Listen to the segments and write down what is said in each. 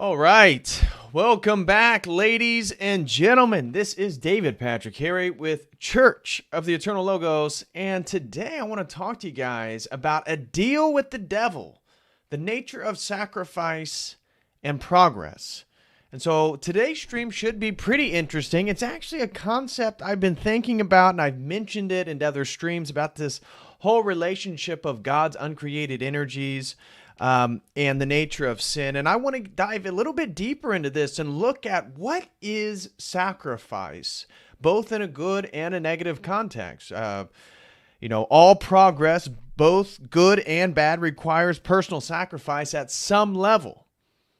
All right. Welcome back, ladies and gentlemen. This is David Patrick Harry with Church of the Eternal Logos. And today I want to talk to you guys about a deal with the devil, the nature of sacrifice and progress. And so today's stream should be pretty interesting. It's actually a concept I've been thinking about, and I've mentioned it in other streams about this whole relationship of God's uncreated energies and the nature of sin. And I want to dive a little bit deeper into this and look at what is sacrifice, both in a good and a negative context. All progress, both good and bad, requires personal sacrifice at some level.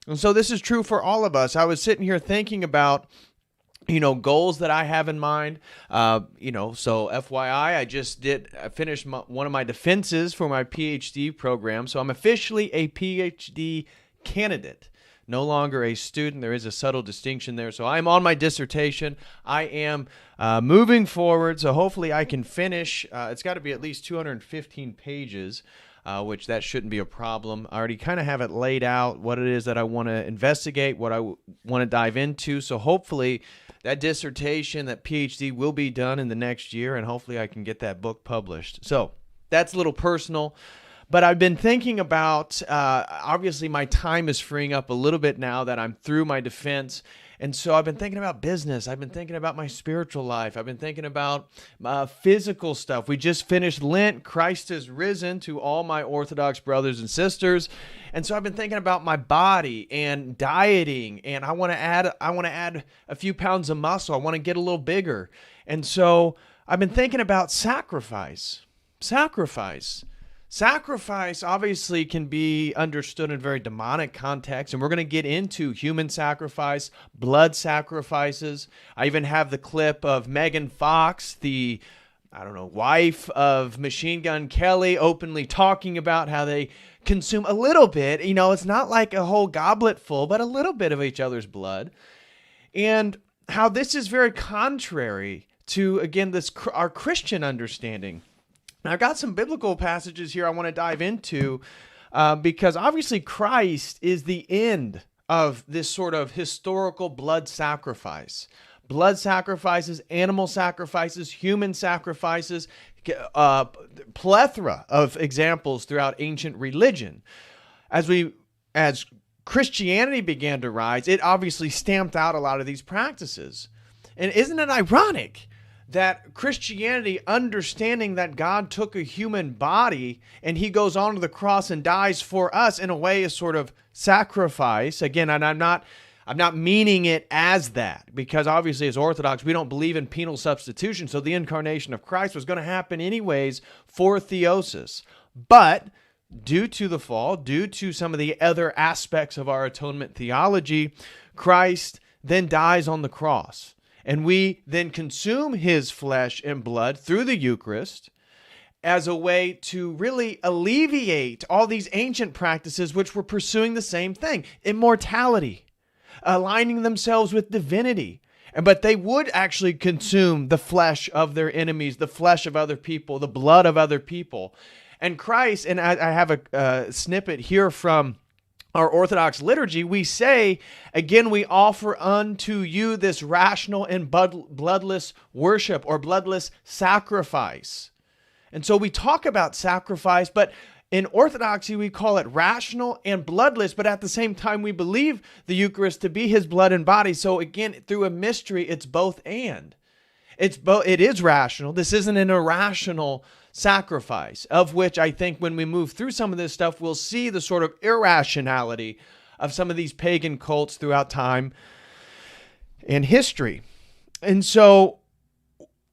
And so this is true for all of us. I was sitting here thinking about goals that I have in mind. So FYI, I finished one of my defenses for my PhD program. So I'm officially a PhD candidate, no longer a student. There is a subtle distinction there. So I'm on my dissertation. I am moving forward. So hopefully I can finish. It's got to be at least 215 pages. Which that shouldn't be a problem. I already kind of have it laid out, what it is that I want to investigate, what I want to dive into. So hopefully that dissertation, that PhD will be done in the next year, and hopefully I can get that book published. So that's a little personal. But I've been thinking about, obviously my time is freeing up a little bit now that I'm through my defense. And so I've been thinking about business. I've been thinking about my spiritual life. I've been thinking about physical stuff. We just finished Lent. Christ is risen, to all my Orthodox brothers and sisters. And so I've been thinking about my body and dieting. And I want to add a few pounds of muscle. I want to get a little bigger. And so I've been thinking about sacrifice. Sacrifice obviously can be understood in very demonic context, and we're going to get into human sacrifice, blood sacrifices. I even have the clip of Megan Fox, the wife of Machine Gun Kelly, openly talking about how they consume a little bit. It's not like a whole goblet full, but a little bit of each other's blood. And how this is very contrary to, again, our Christian understanding. Now, I've got some biblical passages here I want to dive into because obviously Christ is the end of this sort of historical blood sacrifice. Blood sacrifices, animal sacrifices, human sacrifices, plethora of examples throughout ancient religion. As Christianity began to rise, it obviously stamped out a lot of these practices. And isn't it ironic that Christianity, understanding that God took a human body and he goes onto the cross and dies for us, in a way, a sort of sacrifice. Again, and I'm not meaning it as that, because obviously as Orthodox, we don't believe in penal substitution. So the incarnation of Christ was going to happen anyways for theosis. But due to the fall, due to some of the other aspects of our atonement theology, Christ then dies on the cross. And we then consume his flesh and blood through the Eucharist as a way to really alleviate all these ancient practices which were pursuing the same thing: immortality, aligning themselves with divinity. But they would actually consume the flesh of their enemies, the flesh of other people, the blood of other people. And Christ, and I have a snippet here from our Orthodox liturgy, we say, again, we offer unto you this rational and bloodless worship, or bloodless sacrifice. And so we talk about sacrifice, but in Orthodoxy, we call it rational and bloodless, but at the same time, we believe the Eucharist to be his blood and body. So again, through a mystery, it's both and. It is rational. This isn't an irrational sacrifice, of which I think when we move through some of this stuff, we'll see the sort of irrationality of some of these pagan cults throughout time and history. And so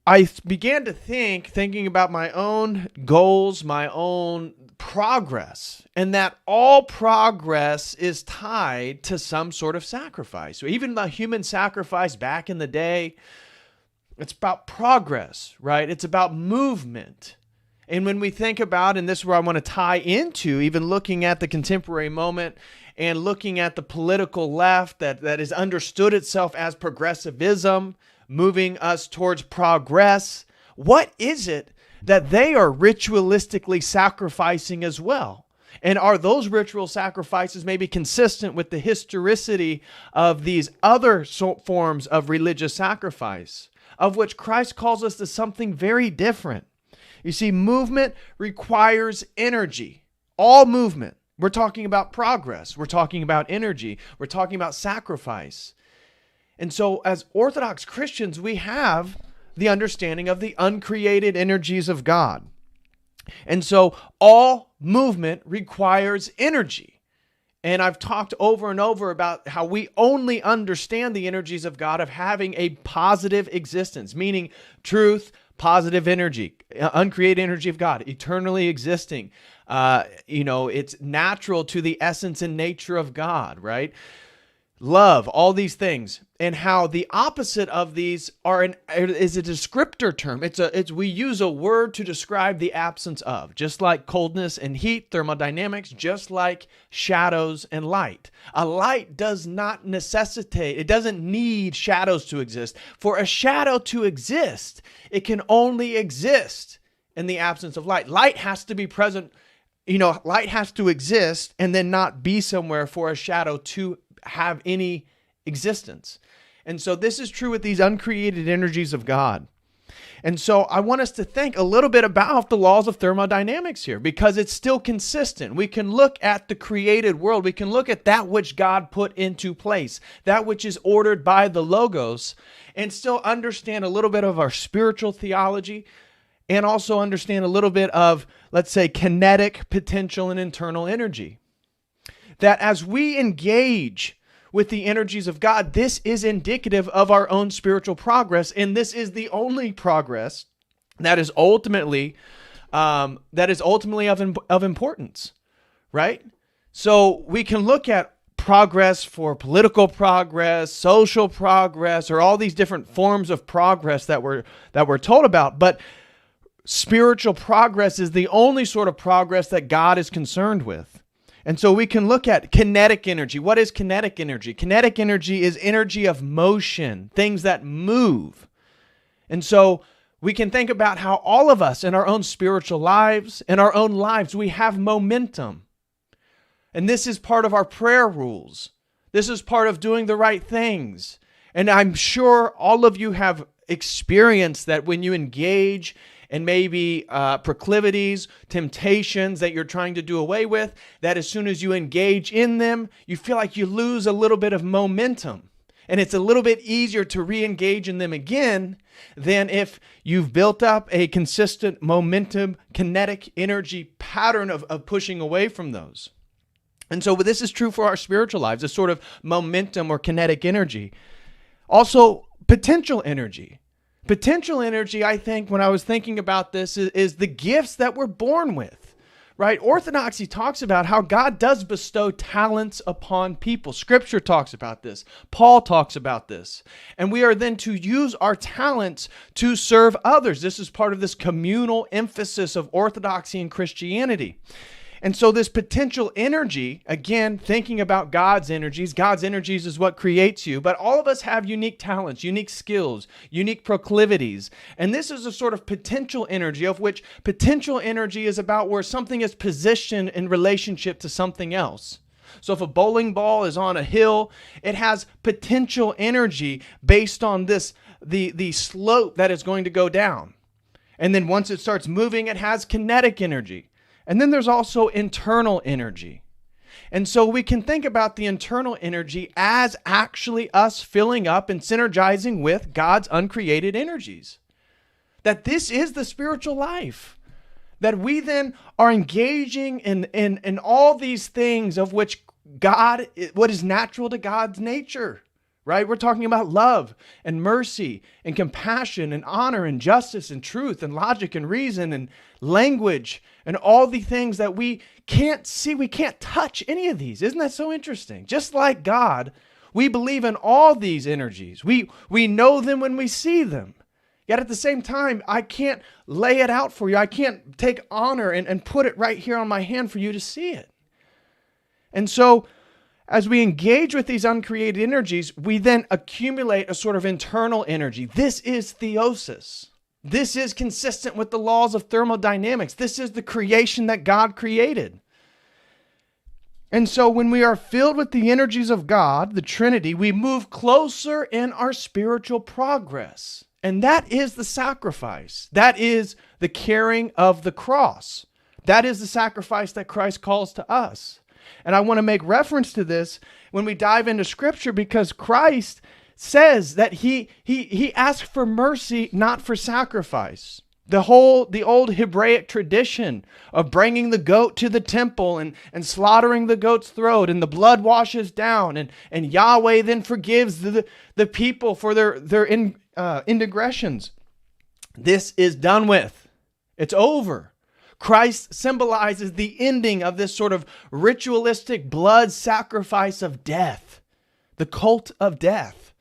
I began to thinking about my own goals, my own progress, and that all progress is tied to some sort of sacrifice. So even the human sacrifice back in the day, it's about progress, right? It's about movement. And when we think about, and this is where I want to tie into, even looking at the contemporary moment and looking at the political left that has understood itself as progressivism, moving us towards progress, what is it that they are ritualistically sacrificing as well? And are those ritual sacrifices maybe consistent with the historicity of these other forms of religious sacrifice, of which Christ calls us to something very different? You see, movement requires energy. All movement. We're talking about progress. We're talking about energy. We're talking about sacrifice. And so as Orthodox Christians, we have the understanding of the uncreated energies of God. And so all movement requires energy. And I've talked over and over about how we only understand the energies of God of having a positive existence, meaning truth, positive energy, uncreated energy of God, eternally existing. It's natural to the essence and nature of God, right? Love, all these things, and how the opposite of these is a descriptor term. We use a word to describe the absence of, just like coldness and heat, thermodynamics, just like shadows and light. A light does not necessitate, it doesn't need shadows to exist. For a shadow to exist, it can only exist in the absence of light. Light has to be present, light has to exist and then not be somewhere for a shadow to have any existence. And so this is true with these uncreated energies of God. And so I want us to think a little bit about the laws of thermodynamics here, because it's still consistent. We can look at the created world. We can look at that which God put into place, that which is ordered by the Logos, and still understand a little bit of our spiritual theology, and also understand a little bit of, let's say, kinetic, potential, and internal energy. That as we engage with the energies of God, this is indicative of our own spiritual progress, and this is the only progress that is ultimately of importance, right? So we can look at progress for political progress, social progress, or all these different forms of progress that we're told about, but spiritual progress is the only sort of progress that God is concerned with. And so we can look at kinetic energy. What is kinetic energy? Kinetic energy is energy of motion, things that move. And so we can think about how all of us in our own spiritual lives, we have momentum. And this is part of our prayer rules. This is part of doing the right things. And I'm sure all of you have experienced that when you engage and maybe proclivities, temptations that you're trying to do away with, that as soon as you engage in them, you feel like you lose a little bit of momentum. And it's a little bit easier to re-engage in them again than if you've built up a consistent momentum, kinetic energy pattern of pushing away from those. And so this is true for our spiritual lives, a sort of momentum or kinetic energy. Also, potential energy. Potential energy, I think, when I was thinking about this, is the gifts that we're born with, right? Orthodoxy talks about how God does bestow talents upon people. Scripture talks about this. Paul talks about this. And we are then to use our talents to serve others. This is part of this communal emphasis of Orthodoxy and Christianity. And so this potential energy, again, thinking about God's energies is what creates you, but all of us have unique talents, unique skills, unique proclivities. And this is a sort of potential energy, of which potential energy is about where something is positioned in relationship to something else. So if a bowling ball is on a hill, it has potential energy based on the slope that is going to go down. And then once it starts moving, it has kinetic energy. And then there's also internal energy. And so we can think about the internal energy as actually us filling up and synergizing with God's uncreated energies. That this is the spiritual life. That we then are engaging in all these things of which God, what is natural to God's nature. Right? We're talking about love and mercy and compassion and honor and justice and truth and logic and reason and language and all the things that we can't see. We can't touch any of these. Isn't that so interesting? Just like God, we believe in all these energies. We know them when we see them. Yet at the same time, I can't lay it out for you. I can't take honor and put it right here on my hand for you to see it. And so as we engage with these uncreated energies, we then accumulate a sort of internal energy. This is theosis. This is consistent with the laws of thermodynamics. This is the creation that God created. And so when we are filled with the energies of God, the Trinity, we move closer in our spiritual progress. And that is the sacrifice. That is the carrying of the cross. That is the sacrifice that Christ calls to us. And I want to make reference to this when we dive into Scripture, because Christ says that he asked for mercy, not for sacrifice. The old Hebraic tradition of bringing the goat to the temple and slaughtering the goat's throat, and the blood washes down, and Yahweh then forgives the people for their indiscretions. This is done with. It's over. Christ symbolizes the ending of this sort of ritualistic blood sacrifice of death, the cult of death.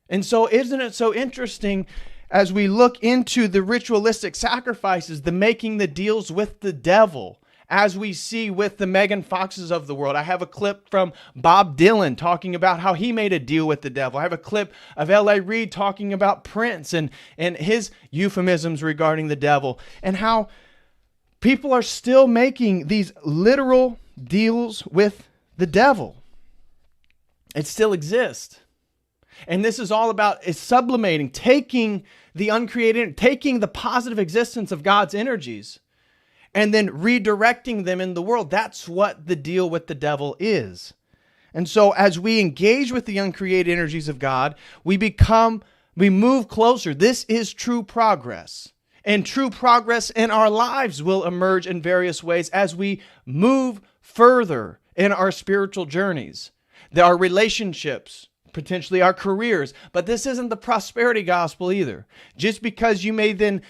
And so isn't it so interesting as we look into the ritualistic sacrifices, the making the deals with the devil, as we see with the Megan Foxes of the world. I have a clip from Bob Dylan talking about how he made a deal with the devil. I have a clip of L.A. Reid talking about Prince and his euphemisms regarding the devil, and how people are still making these literal deals with the devil. It still exists. And this is all about sublimating, taking the uncreated, taking the positive existence of God's energies, and then redirecting them in the world. That's what the deal with the devil is. And so as we engage with the uncreated energies of God, we move closer. This is true progress. And true progress in our lives will emerge in various ways as we move further in our spiritual journeys. There are relationships, potentially our careers, but this isn't the prosperity gospel either. Just because you may then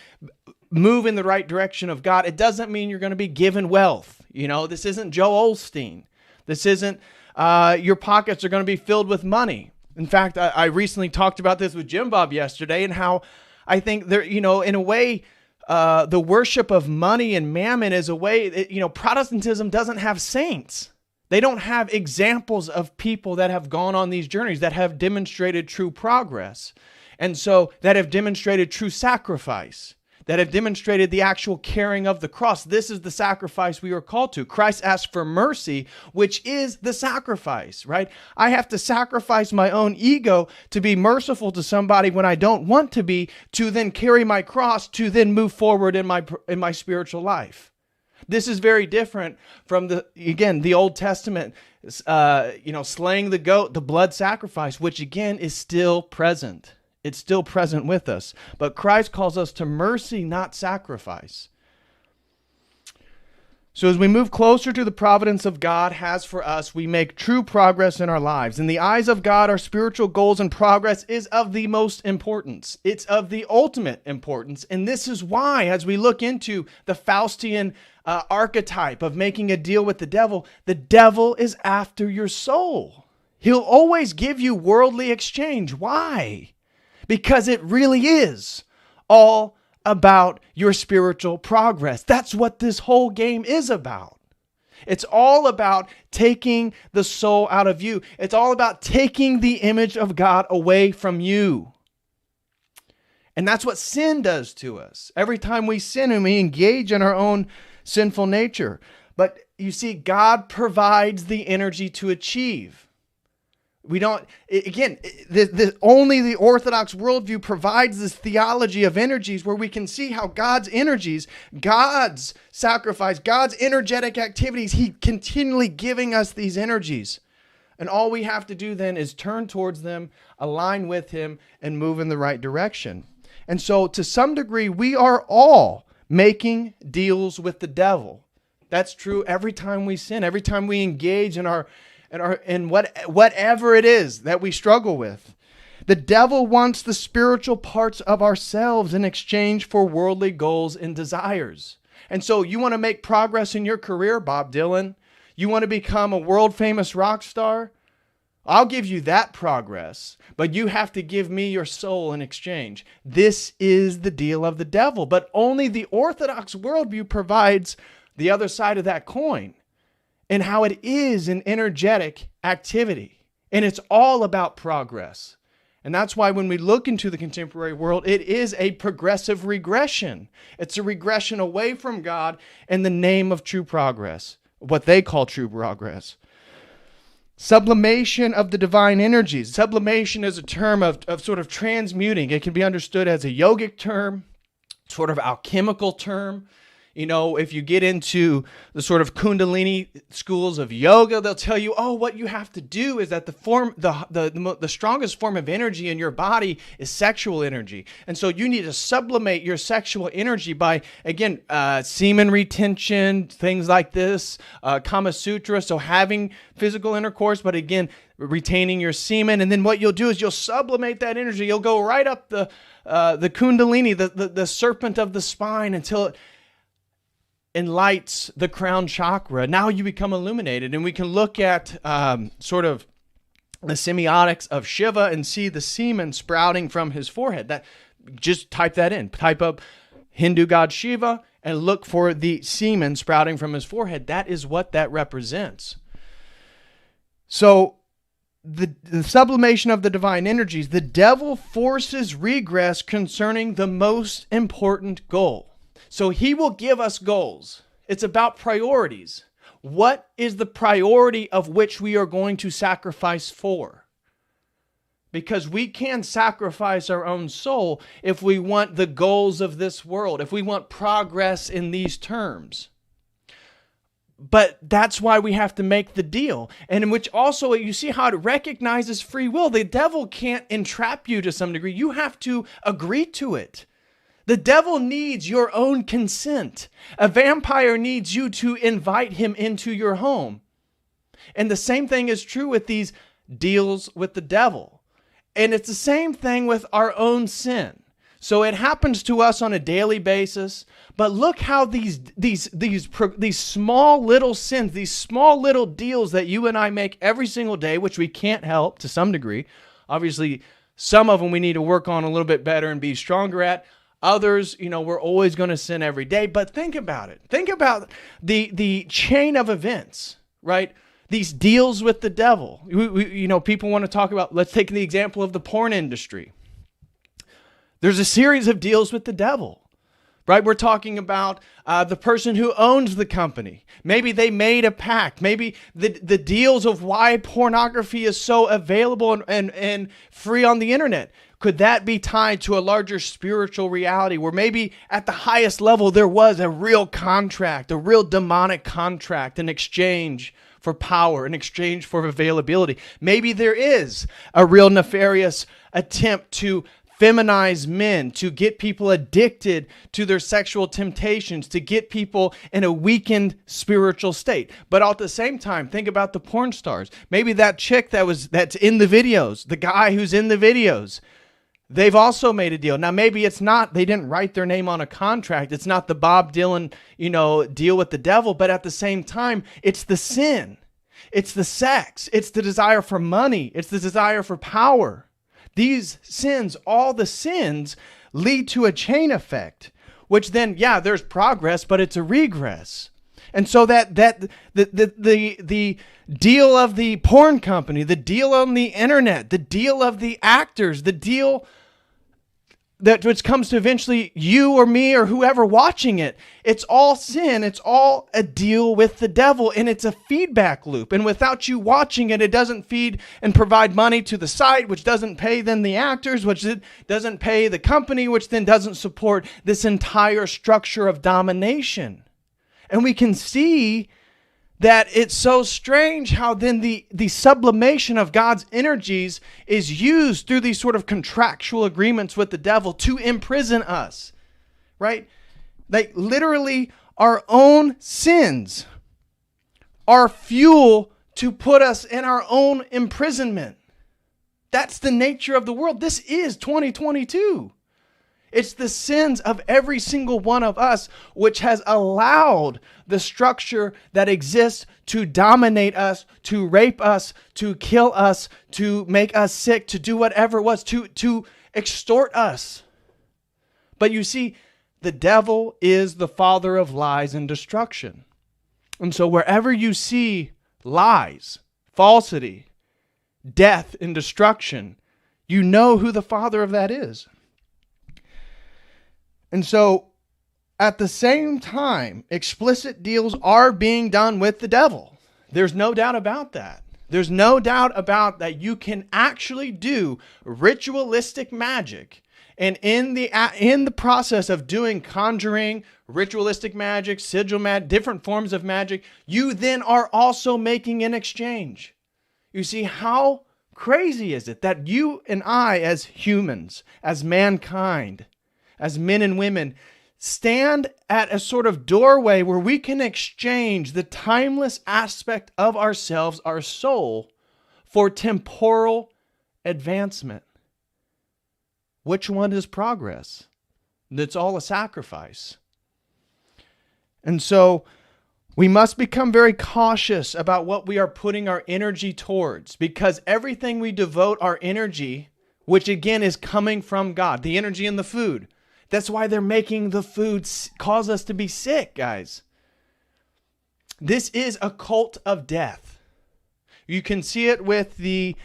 move in the right direction of God, it doesn't mean you're going to be given wealth. This isn't Joel Osteen. This isn't your pockets are going to be filled with money. In fact, I recently talked about this with Jim Bob yesterday, and how I think there, in a way, the worship of money and mammon is a way, Protestantism doesn't have saints. They don't have examples of people that have gone on these journeys, that have demonstrated true progress. And so that have demonstrated true sacrifice, that have demonstrated the actual carrying of the cross. This is the sacrifice we are called to. Christ asked for mercy, which is the sacrifice, right? I have to sacrifice my own ego to be merciful to somebody when I don't want to be, to then carry my cross, to then move forward in my spiritual life. This is very different from the Old Testament, slaying the goat, the blood sacrifice, which again is still present. It's still present with us. But Christ calls us to mercy, not sacrifice. So as we move closer to the providence of God has for us, we make true progress in our lives. In the eyes of God, our spiritual goals and progress is of the most importance. It's of the ultimate importance. And this is why, as we look into the Faustian archetype of making a deal with the devil is after your soul. He'll always give you worldly exchange. Why? Because it really is all about your spiritual progress. That's what this whole game is about. It's all about taking the soul out of you. It's all about taking the image of God away from you. And that's what sin does to us. Every time we sin and we engage in our own sinful nature. But you see, God provides the energy to achieve. Only the Orthodox worldview provides this theology of energies where we can see how God's energies, God's sacrifice, God's energetic activities, He continually giving us these energies. And all we have to do then is turn towards them, align with Him, and move in the right direction. And so to some degree, we are all making deals with the devil. That's true every time we sin, every time we engage in whatever it is that we struggle with. The devil wants the spiritual parts of ourselves in exchange for worldly goals and desires. And so you want to make progress in your career, Bob Dylan? You want to become a world famous rock star? I'll give you that progress, but you have to give me your soul in exchange. This is the deal of the devil, but only the Orthodox worldview provides the other side of that coin, and how it is an energetic activity. And it's all about progress. And that's why when we look into the contemporary world, it is a progressive regression. It's a regression away from God in the name of true progress. what they call true progress. Sublimation of the divine energies. Sublimation is a term of sort of transmuting. It can be understood as a yogic term, sort of alchemical term. You know, if you get into the sort of Kundalini schools of yoga, they'll tell you, oh, what you have to do is that the strongest form of energy in your body is sexual energy. And so you need to sublimate your sexual energy by, again, semen retention, things like this, Kama Sutra, so having physical intercourse, but again, retaining your semen. And then what you'll do is you'll sublimate that energy. You'll go right up the Kundalini, the serpent of the spine, until it enlights the crown chakra. Now you become illuminated, and we can look at sort of the semiotics of Shiva and see the semen sprouting from his forehead. That, just type that in. Type up Hindu god Shiva and look for the semen sprouting from his forehead. That is what that represents. So the sublimation of the divine energies, the devil forces regress concerning the most important goal. So he will give us goals. It's about priorities. What is the priority of which we are going to sacrifice for? Because we can sacrifice our own soul if we want the goals of this world, if we want progress in these terms. But that's why we have to make the deal. And in which also, you see how it recognizes free will. The devil can't entrap you to some degree. You have to agree to it. The devil needs your own consent. A vampire needs you to invite him into your home. And the same thing is true with these deals with the devil. And it's the same thing with our own sin. So it happens to us on a daily basis. But look how these small little sins, these small little deals that you and I make every single day, which we can't help to some degree. Obviously, some of them we need to work on a little bit better and be stronger at. Others, we're always going to sin every day. But think about it. Think about the chain of events, right? These deals with the devil. People want to talk about, let's take the example of the porn industry. There's a series of deals with the devil, right? We're talking about the person who owns the company. Maybe they made a pact. Maybe the deals of why pornography is so available and free on the internet. Could that be tied to a larger spiritual reality where maybe at the highest level there was a real contract, a real demonic contract in exchange for power, in exchange for availability? Maybe there is a real nefarious attempt to feminize men, to get people addicted to their sexual temptations, to get people in a weakened spiritual state. But at the same time, think about the porn stars. Maybe that chick that's in the videos, the guy who's in the videos, they've also made a deal. Now, maybe it's not, they didn't write their name on a contract. It's not the Bob Dylan, deal with the devil. But at the same time, it's the sin. It's the sex. It's the desire for money. It's the desire for power. These sins, all the sins, lead to a chain effect, which then, there's progress, but it's a regress. And so that the deal of the porn company, the deal on the internet, the deal of the actors, the deal that which comes to eventually you or me or whoever watching it, it's all sin. It's all a deal with the devil, and it's a feedback loop. And without you watching it, it doesn't feed and provide money to the site, which doesn't pay then the actors, which doesn't pay the company, which then doesn't support this entire structure of domination. And we can see that it's so strange how then the sublimation of God's energies is used through these sort of contractual agreements with the devil to imprison us, right? Like literally our own sins are fuel to put us in our own imprisonment. That's the nature of the world. This is 2022. It's the sins of every single one of us which has allowed the structure that exists to dominate us, to rape us, to kill us, to make us sick, to do whatever it was, to extort us. But you see, the devil is the father of lies and destruction. And so wherever you see lies, falsity, death, and destruction, you know who the father of that is. And so at the same time, explicit deals are being done with the devil. There's no doubt about that. There's no doubt about that you can actually do ritualistic magic. And in the process of doing conjuring, ritualistic magic, sigil magic, different forms of magic, you then are also making an exchange. You see, how crazy is it that you and I as humans, as mankind, as men and women, stand at a sort of doorway where we can exchange the timeless aspect of ourselves, our soul, for temporal advancement. Which one is progress? It's all a sacrifice. And so we must become very cautious about what we are putting our energy towards, because everything we devote our energy, which again is coming from God, the energy in the food. That's why they're making the food cause us to be sick, guys. This is a cult of death. You can see it with the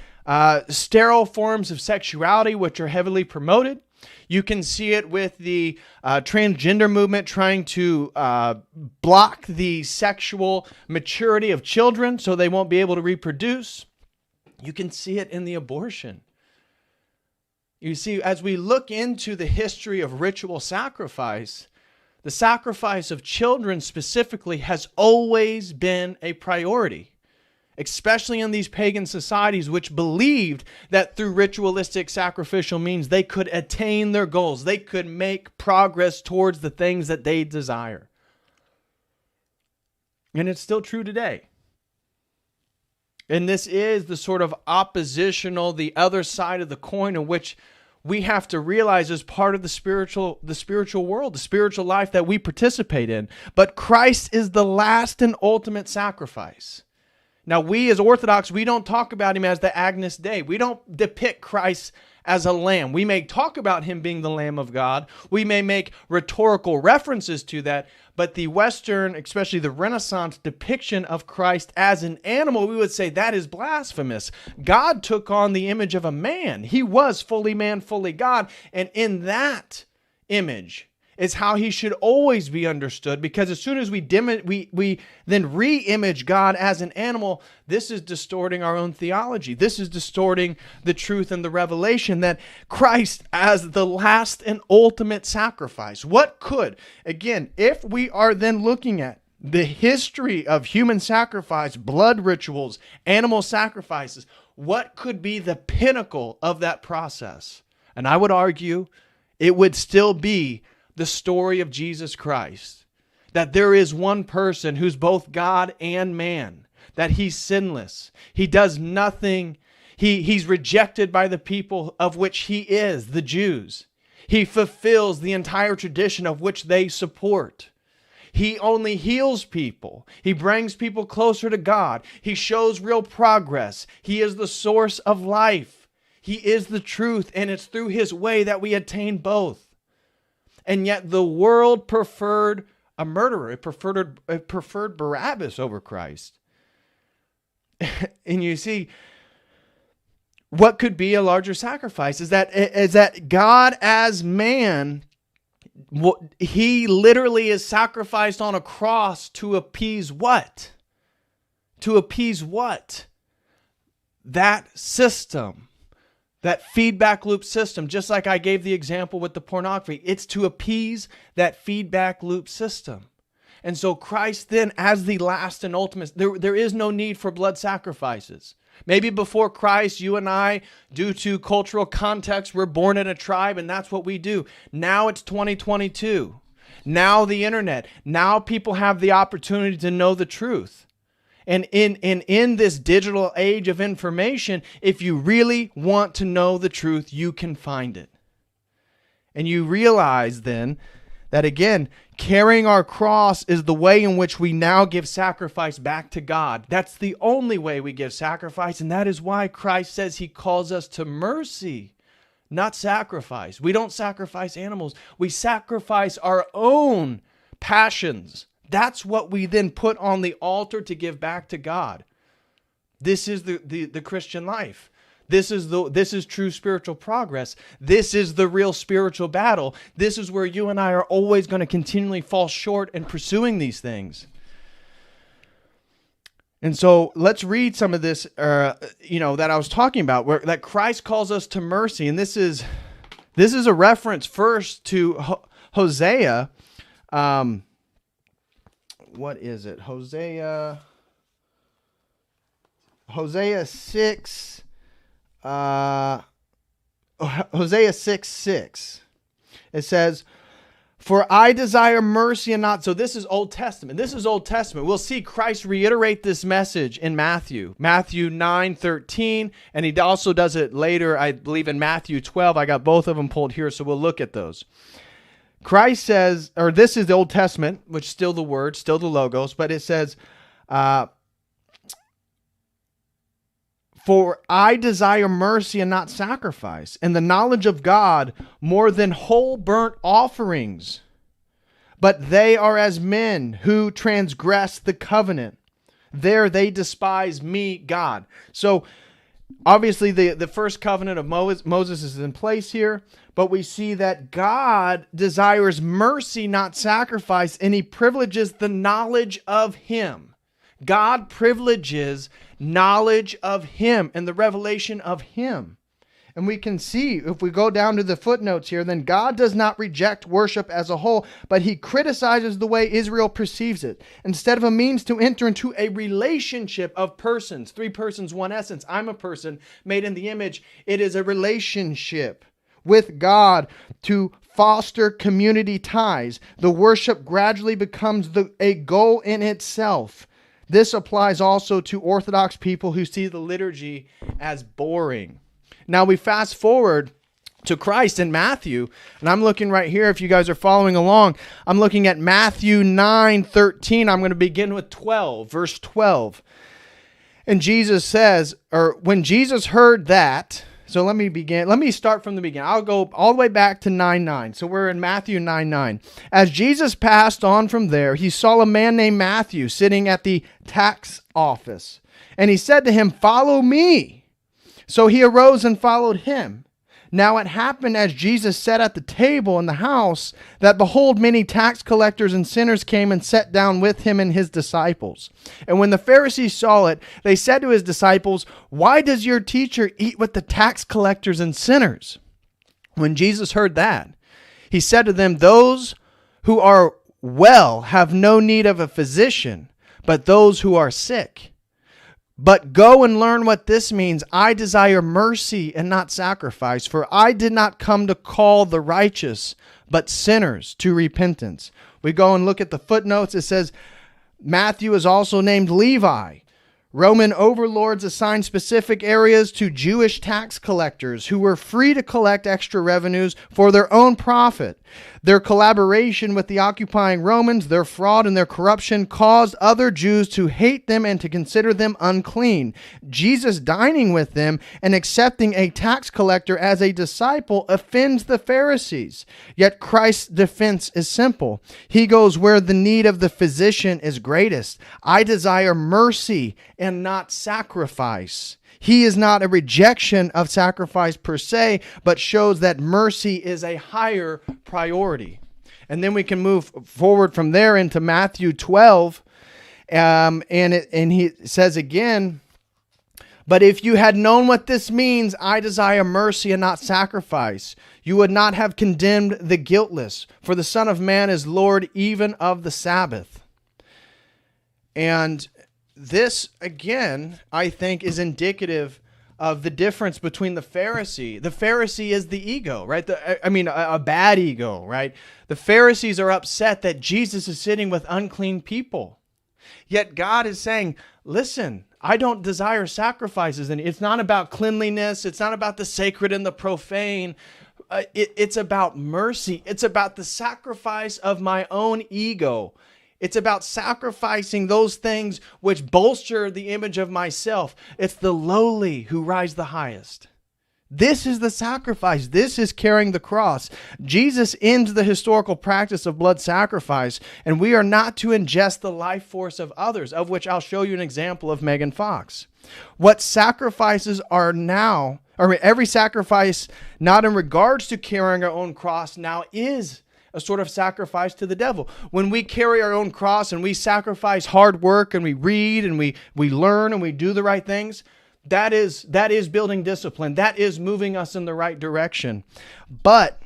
sterile forms of sexuality, which are heavily promoted. You can see it with the transgender movement trying to block the sexual maturity of children so they won't be able to reproduce. You can see it in the abortion. You see, as we look into the history of ritual sacrifice, the sacrifice of children specifically has always been a priority, especially in these pagan societies which believed that through ritualistic sacrificial means they could attain their goals. They could make progress towards the things that they desire. And it's still true today. And this is the sort of oppositional, the other side of the coin, in which we have to realize as part of the spiritual world, the spiritual life that we participate in. But Christ is the last and ultimate sacrifice. Now, we as Orthodox, we don't talk about him as the Agnus Dei. We don't depict Christ as a lamb. We may talk about him being the Lamb of God. We may make rhetorical references to that. But the Western, especially the Renaissance depiction of Christ as an animal, we would say that is blasphemous. God took on the image of a man. He was fully man, fully God. And in that image is how he should always be understood, because as soon as we then re-image God as an animal, this is distorting our own theology. This is distorting the truth and the revelation that Christ as the last and ultimate sacrifice. What could, again, if we are then looking at the history of human sacrifice, blood rituals, animal sacrifices, what could be the pinnacle of that process? And I would argue it would still be the story of Jesus Christ, that there is one person who's both God and man, that he's sinless. He does nothing. He's rejected by the people of which he is, the Jews. He fulfills the entire tradition of which they support. He only heals people. He brings people closer to God. He shows real progress. He is the source of life. He is the truth, and it's through his way that we attain both. And yet the world preferred a murderer. It preferred Barabbas over Christ. And you see, what could be a larger sacrifice is that God as man, he literally is sacrificed on a cross to appease what? To appease what? That system. That feedback loop system, just like I gave the example with the pornography, it's to appease that feedback loop system. And so Christ then, as the last and ultimate, there is no need for blood sacrifices. Maybe before Christ, you and I, due to cultural context, we're born in a tribe and that's what we do. Now it's 2022. Now the internet. Now people have the opportunity to know the truth. And in this digital age of information, if you really want to know the truth, you can find it. And you realize then that, again, carrying our cross is the way in which we now give sacrifice back to God. That's the only way we give sacrifice, and that is why Christ says he calls us to mercy, not sacrifice. We don't sacrifice animals. We sacrifice our own passions. That's what we then put on the altar to give back to God. This is the Christian life. This is true spiritual progress. This is the real spiritual battle. This is where you and I are always going to continually fall short in pursuing these things. And so let's read some of this, that I was talking about, where that Christ calls us to mercy. And this is a reference first to Hosea. What is it? Hosea 6. Hosea 6:6. It says, "For I desire mercy and not..." So this is Old Testament. We'll see Christ reiterate this message in Matthew 9:13, and he also does it later, I believe, in Matthew 12. I got both of them pulled here, so we'll look at those. Christ says, or this is the Old Testament, which is still the Word, still the Logos, but it says, "For I desire mercy and not sacrifice, and the knowledge of God more than whole burnt offerings. But they are as men who transgress the covenant. There they despise me, God." So obviously the first covenant of Moses is in place here, but we see that God desires mercy, not sacrifice, and he privileges the knowledge of him. God privileges knowledge of him and the revelation of him. And we can see, if we go down to the footnotes here, then God does not reject worship as a whole, but he criticizes the way Israel perceives it. Instead of a means to enter into a relationship of persons, 3 persons, 1 essence. I'm a person made in the image. It is a relationship with God to foster community ties. The worship gradually becomes a goal in itself. This applies also to Orthodox people who see the liturgy as boring. Now we fast forward to Christ in Matthew, and I'm looking right here, if you guys are following along, I'm looking at Matthew 9:13. I'm going to begin with 12, verse 12. And Jesus says, or when Jesus heard that, so let me start from the beginning. I'll go all the way back to 9:9. So we're in Matthew 9:9. "As Jesus passed on from there, he saw a man named Matthew sitting at the tax office. And he said to him, 'Follow me.' So he arose and followed him. Now it happened as Jesus sat at the table in the house, that behold, many tax collectors and sinners came and sat down with him and his disciples. And when the Pharisees saw it, they said to his disciples, 'Why does your teacher eat with the tax collectors and sinners?' When Jesus heard that, he said to them, 'Those who are well have no need of a physician, but those who are sick. But go and learn what this means. I desire mercy and not sacrifice, for I did not come to call the righteous, but sinners to repentance.'" We go and look at the footnotes. It says Matthew is also named Levi. Roman overlords assigned specific areas to Jewish tax collectors who were free to collect extra revenues for their own profit. Their collaboration with the occupying Romans, their fraud and their corruption caused other Jews to hate them and to consider them unclean. Jesus dining with them and accepting a tax collector as a disciple offends the Pharisees. Yet Christ's defense is simple. He goes where the need of the physician is greatest. I desire mercy and not sacrifice. He is not a rejection of sacrifice per se, but shows that mercy is a higher priority. And then we can move forward from there into Matthew 12. And he says again, "But if you had known what this means, I desire mercy and not sacrifice, you would not have condemned the guiltless, for the Son of Man is Lord even of the Sabbath." And this, again, I think is indicative of the difference between the Pharisee. The Pharisee is the ego, right? A bad ego, right? The Pharisees are upset that Jesus is sitting with unclean people. Yet God is saying, listen, I don't desire sacrifices. And it's not about cleanliness. It's not about the sacred and the profane. It's about mercy. It's about the sacrifice of my own ego. It's about sacrificing those things which bolster the image of myself. It's the lowly who rise the highest. This is the sacrifice. This is carrying the cross. Jesus ends the historical practice of blood sacrifice, and we are not to ingest the life force of others, of which I'll show you an example of Megan Fox. What sacrifices are now, or every sacrifice not in regards to carrying our own cross now is a sort of sacrifice to the devil. When we carry our own cross and we sacrifice hard work and we read and we learn and we do the right things, that is building discipline. That is moving us in the right direction. But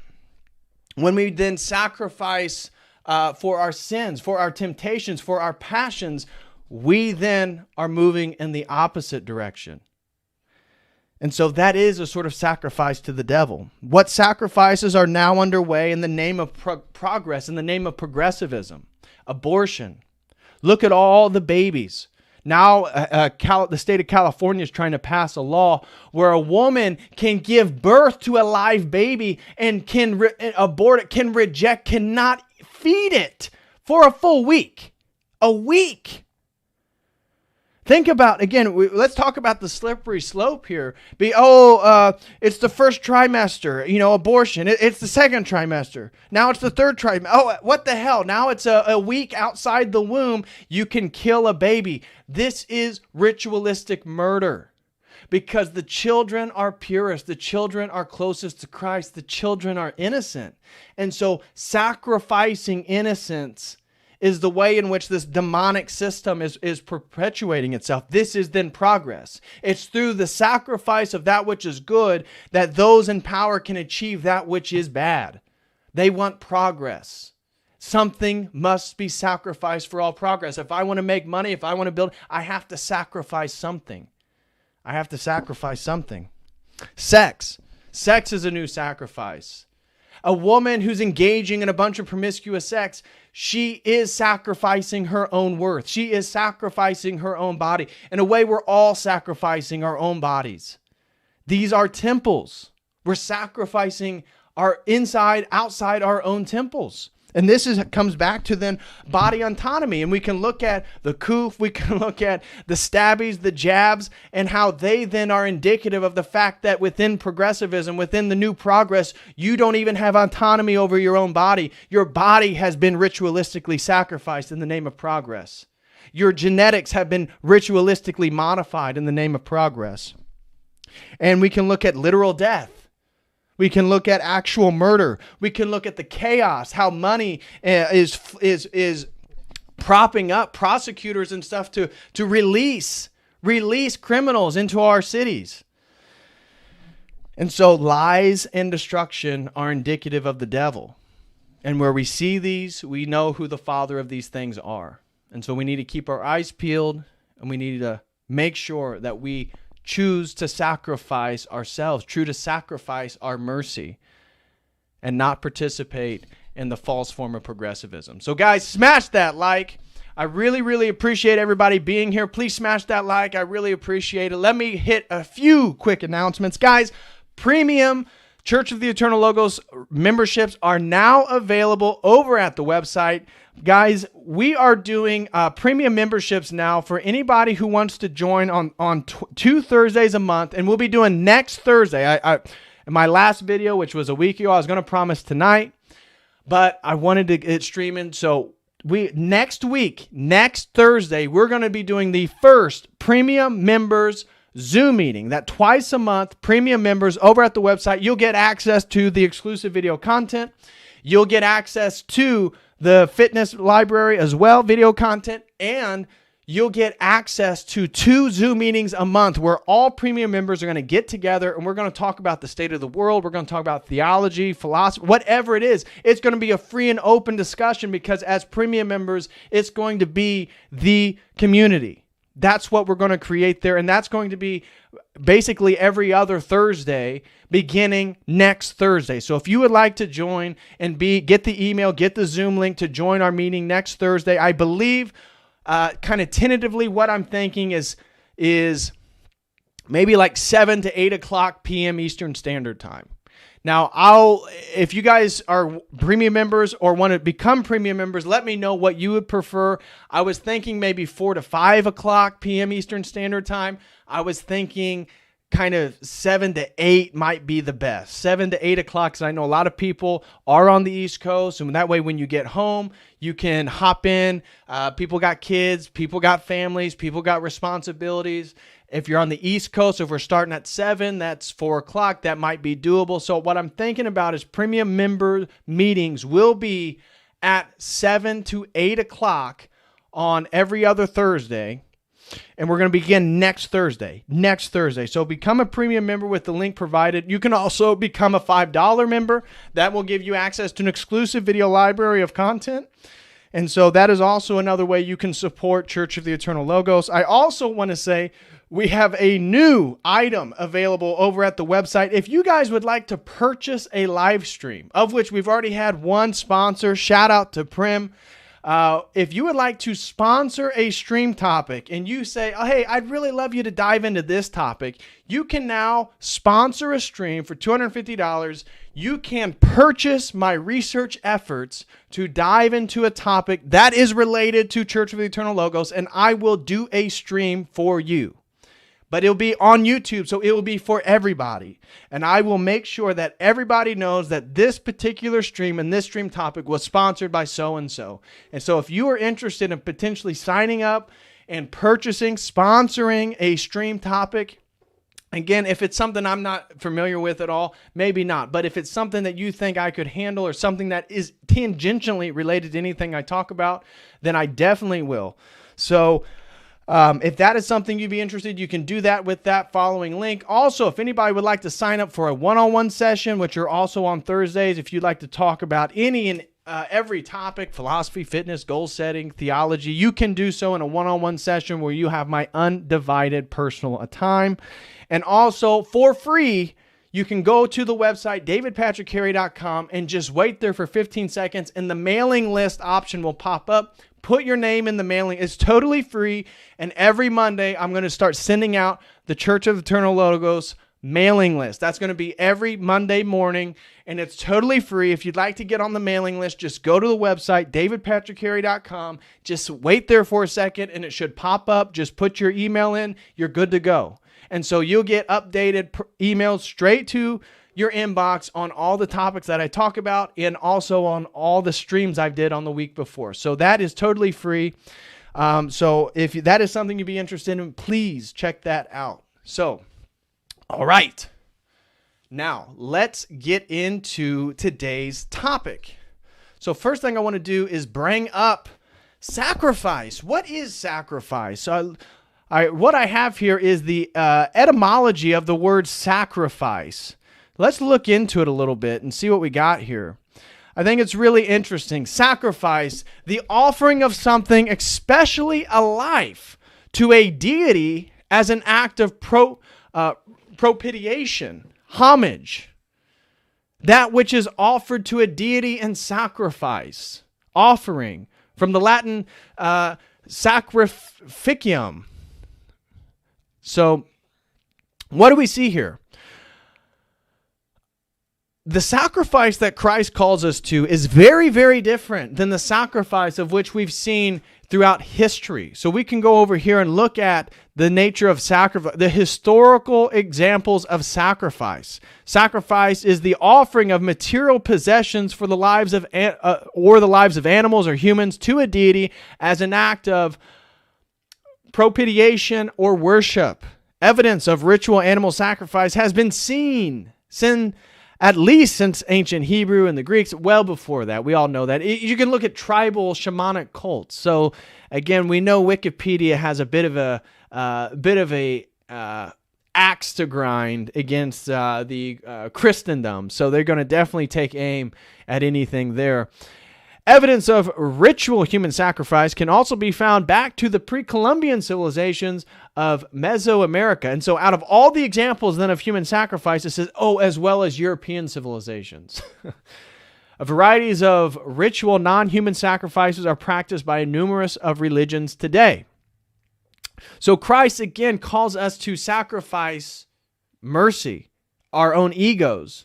when we then sacrifice for our sins, for our temptations, for our passions, we then are moving in the opposite direction. And so that is a sort of sacrifice to the devil. What sacrifices are now underway in the name of progress, in the name of progressivism? Abortion. Look at all the babies. Now, the state of California is trying to pass a law where a woman can give birth to a live baby and can abort it, can reject, cannot feed it for a full week. A week. Think about, again, let's talk about the slippery slope here. It's the first trimester, abortion. It's the second trimester. Now it's the third trimester. Oh, what the hell? Now it's a week outside the womb. You can kill a baby. This is ritualistic murder because the children are purest. The children are closest to Christ. The children are innocent. And so sacrificing innocence is the way in which this demonic system is perpetuating itself. This is then progress. It's through the sacrifice of that which is good that those in power can achieve that which is bad. They want progress. Something must be sacrificed for all progress. If I want to make money, if I want to build, I have to sacrifice something. I have to sacrifice something. Sex. Sex is a new sacrifice. A woman who's engaging in a bunch of promiscuous sex, she is sacrificing her own worth. She is sacrificing her own body. In a way, we're all sacrificing our own bodies. These are temples. We're sacrificing our inside, outside our own temples. And this comes back to then body autonomy. And we can look at the coof, we can look at the stabbies, the jabs, and how they then are indicative of the fact that within progressivism, within the new progress, you don't even have autonomy over your own body. Your body has been ritualistically sacrificed in the name of progress. Your genetics have been ritualistically modified in the name of progress. And we can look at literal death. We can look at actual murder. We can look at the chaos, how money is propping up prosecutors and stuff to release criminals into our cities. And so lies and destruction are indicative of the devil. And where we see these, we know who the father of these things are. And so we need to keep our eyes peeled, and we need to make sure that we choose to sacrifice ourselves, true to sacrifice our mercy, and not participate in the false form of progressivism. So guys, smash that like. I really, really appreciate everybody being here. Please smash that like. I really appreciate it. Let me hit a few quick announcements. Guys, premium Church of the Eternal Logos memberships are now available over at the website. Guys, we are doing premium memberships now for anybody who wants to join on 2 Thursdays a month. And we'll be doing next Thursday. In my last video, which was a week ago, I was going to promise tonight, but I wanted to get streaming. So next Thursday, we're going to be doing the first premium members Zoom meeting. That twice a month, premium members over at the website, you'll get access to the exclusive video content. You'll get access to the fitness library as well, video content, and you'll get access to 2 Zoom meetings a month where all premium members are going to get together and we're going to talk about the state of the world. We're going to talk about theology, philosophy, whatever it is. It's going to be a free and open discussion because as premium members, it's going to be the community. That's what we're going to create there, and that's going to be basically every other Thursday beginning next Thursday. So if you would like to join and get the email, get the Zoom link to join our meeting next Thursday, I believe kind of tentatively what I'm thinking is maybe like 7 to 8 o'clock p.m. Eastern Standard Time. Now, if you guys are premium members or want to become premium members, let me know what you would prefer. I was thinking maybe 4 to 5 o'clock p.m. Eastern Standard Time. I was thinking kind of 7 to 8 might be the best. 7 to 8 o'clock, because I know a lot of people are on the East Coast, and that way when you get home, you can hop in. People got kids, people got families, people got responsibilities. If you're on the East Coast, if we're starting at 7, that's 4 o'clock, that might be doable. So what I'm thinking about is premium member meetings will be at 7 to 8 o'clock on every other Thursday. And we're going to begin next Thursday. So become a premium member with the link provided. You can also become a $5 member. That will give you access to an exclusive video library of content. And so that is also another way you can support Church of the Eternal Logos. I also want to say we have a new item available over at the website. If you guys would like to purchase a live stream, of which we've already had one sponsor, shout out to Prim. If you would like to sponsor a stream topic and you say, oh, hey, I'd really love you to dive into this topic, you can now sponsor a stream for $250. You can purchase my research efforts to dive into a topic that is related to Church of the Eternal Logos, and I will do a stream for you. But it'll be on YouTube, so it will be for everybody. And I will make sure that everybody knows that this particular stream and this stream topic was sponsored by so-and-so. And so if you are interested in potentially signing up and purchasing, sponsoring a stream topic, again, if it's something I'm not familiar with at all, maybe not. But if it's something that you think I could handle or something that is tangentially related to anything I talk about, then I definitely will. So if that is something you'd be interested, you can do that with that following link. Also, if anybody would like to sign up for a one-on-one session, which are also on Thursdays, if you'd like to talk about any and every topic, philosophy, fitness, goal setting, theology, you can do so in a one-on-one session where you have my undivided personal time. And also, for free, you can go to the website, davidpatrickcarey.com, and just wait there for 15 seconds, and the mailing list option will pop up. Put your name in the mailing. It's totally free. And every Monday, I'm going to start sending out the Church of Eternal Logos mailing list. That's going to be every Monday morning, and it's totally free. If you'd like to get on the mailing list, just go to the website, davidpatrickcarey.com. Just wait there for a second, and it should pop up. Just put your email in. You're good to go. And so you'll get updated emails straight to your inbox on all the topics that I talk about and also on all the streams I've did on the week before. So that is totally free. So if that is something you'd be interested in, please check that out. So, all right. Now, let's get into today's topic. So first thing I want to do is bring up sacrifice. What is sacrifice? So what I have here is the etymology of the word sacrifice. Let's look into it a little bit and see what we got here. I think it's really interesting. Sacrifice, the offering of something, especially a life, to a deity as an act of propitiation, homage. That which is offered to a deity in sacrifice, offering, from the Latin sacrificium. So, what do we see here? The sacrifice that Christ calls us to is very, very different than the sacrifice of which we've seen throughout history. So we can go over here and look at the nature of sacrifice, the historical examples of sacrifice. Sacrifice is the offering of material possessions for the lives of or the lives of animals or humans to a deity as an act of propitiation or worship. Evidence of ritual animal sacrifice has been seen at least since ancient Hebrew and the Greeks, well before that. We all know that. You can look at tribal shamanic cults. So again, we know Wikipedia has a bit of a axe to grind against the Christendom. So they're going to definitely take aim at anything there. Evidence of ritual human sacrifice can also be found back to the pre-Columbian civilizations of Mesoamerica. And so out of all the examples then of human sacrifice, it says, as well as European civilizations. Varieties of ritual non-human sacrifices are practiced by numerous of religions today. So Christ again calls us to sacrifice mercy, our own egos,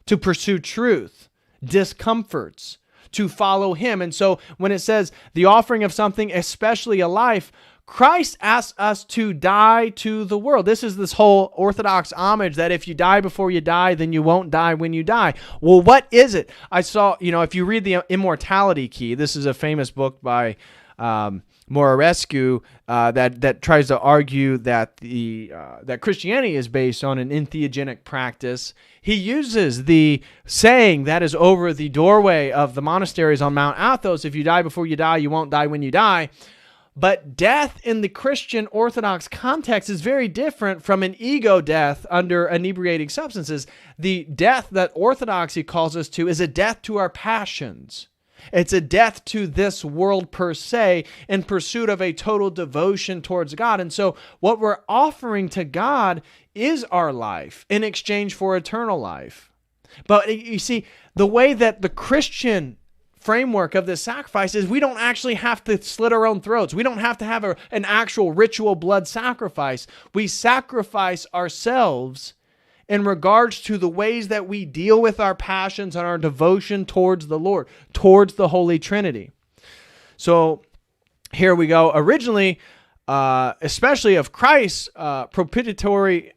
to pursue truth, discomforts, to follow him. And so when it says the offering of something, especially a life, Christ asks us to die to the world. This is this whole Orthodox homage that if you die before you die, then you won't die when you die. Well, what is it? I saw, if you read the Immortality Key, this is a famous book by Morarescu that tries to argue that that Christianity is based on an entheogenic practice. He uses the saying that is over the doorway of the monasteries on Mount Athos: if you die before you die, you won't die when you die. But death in the Christian Orthodox context is very different from an ego death under inebriating substances. The death that Orthodoxy calls us to is a death to our passions. It's a death to this world per se in pursuit of a total devotion towards God. And so what we're offering to God is our life in exchange for eternal life. But you see, the way that the Christian framework of this sacrifice is we don't actually have to slit our own throats. We don't have to have an actual ritual blood sacrifice. We sacrifice ourselves in regards to the ways that we deal with our passions and our devotion towards the Lord, towards the Holy Trinity. So here we go. Originally, especially of Christ's propitiatory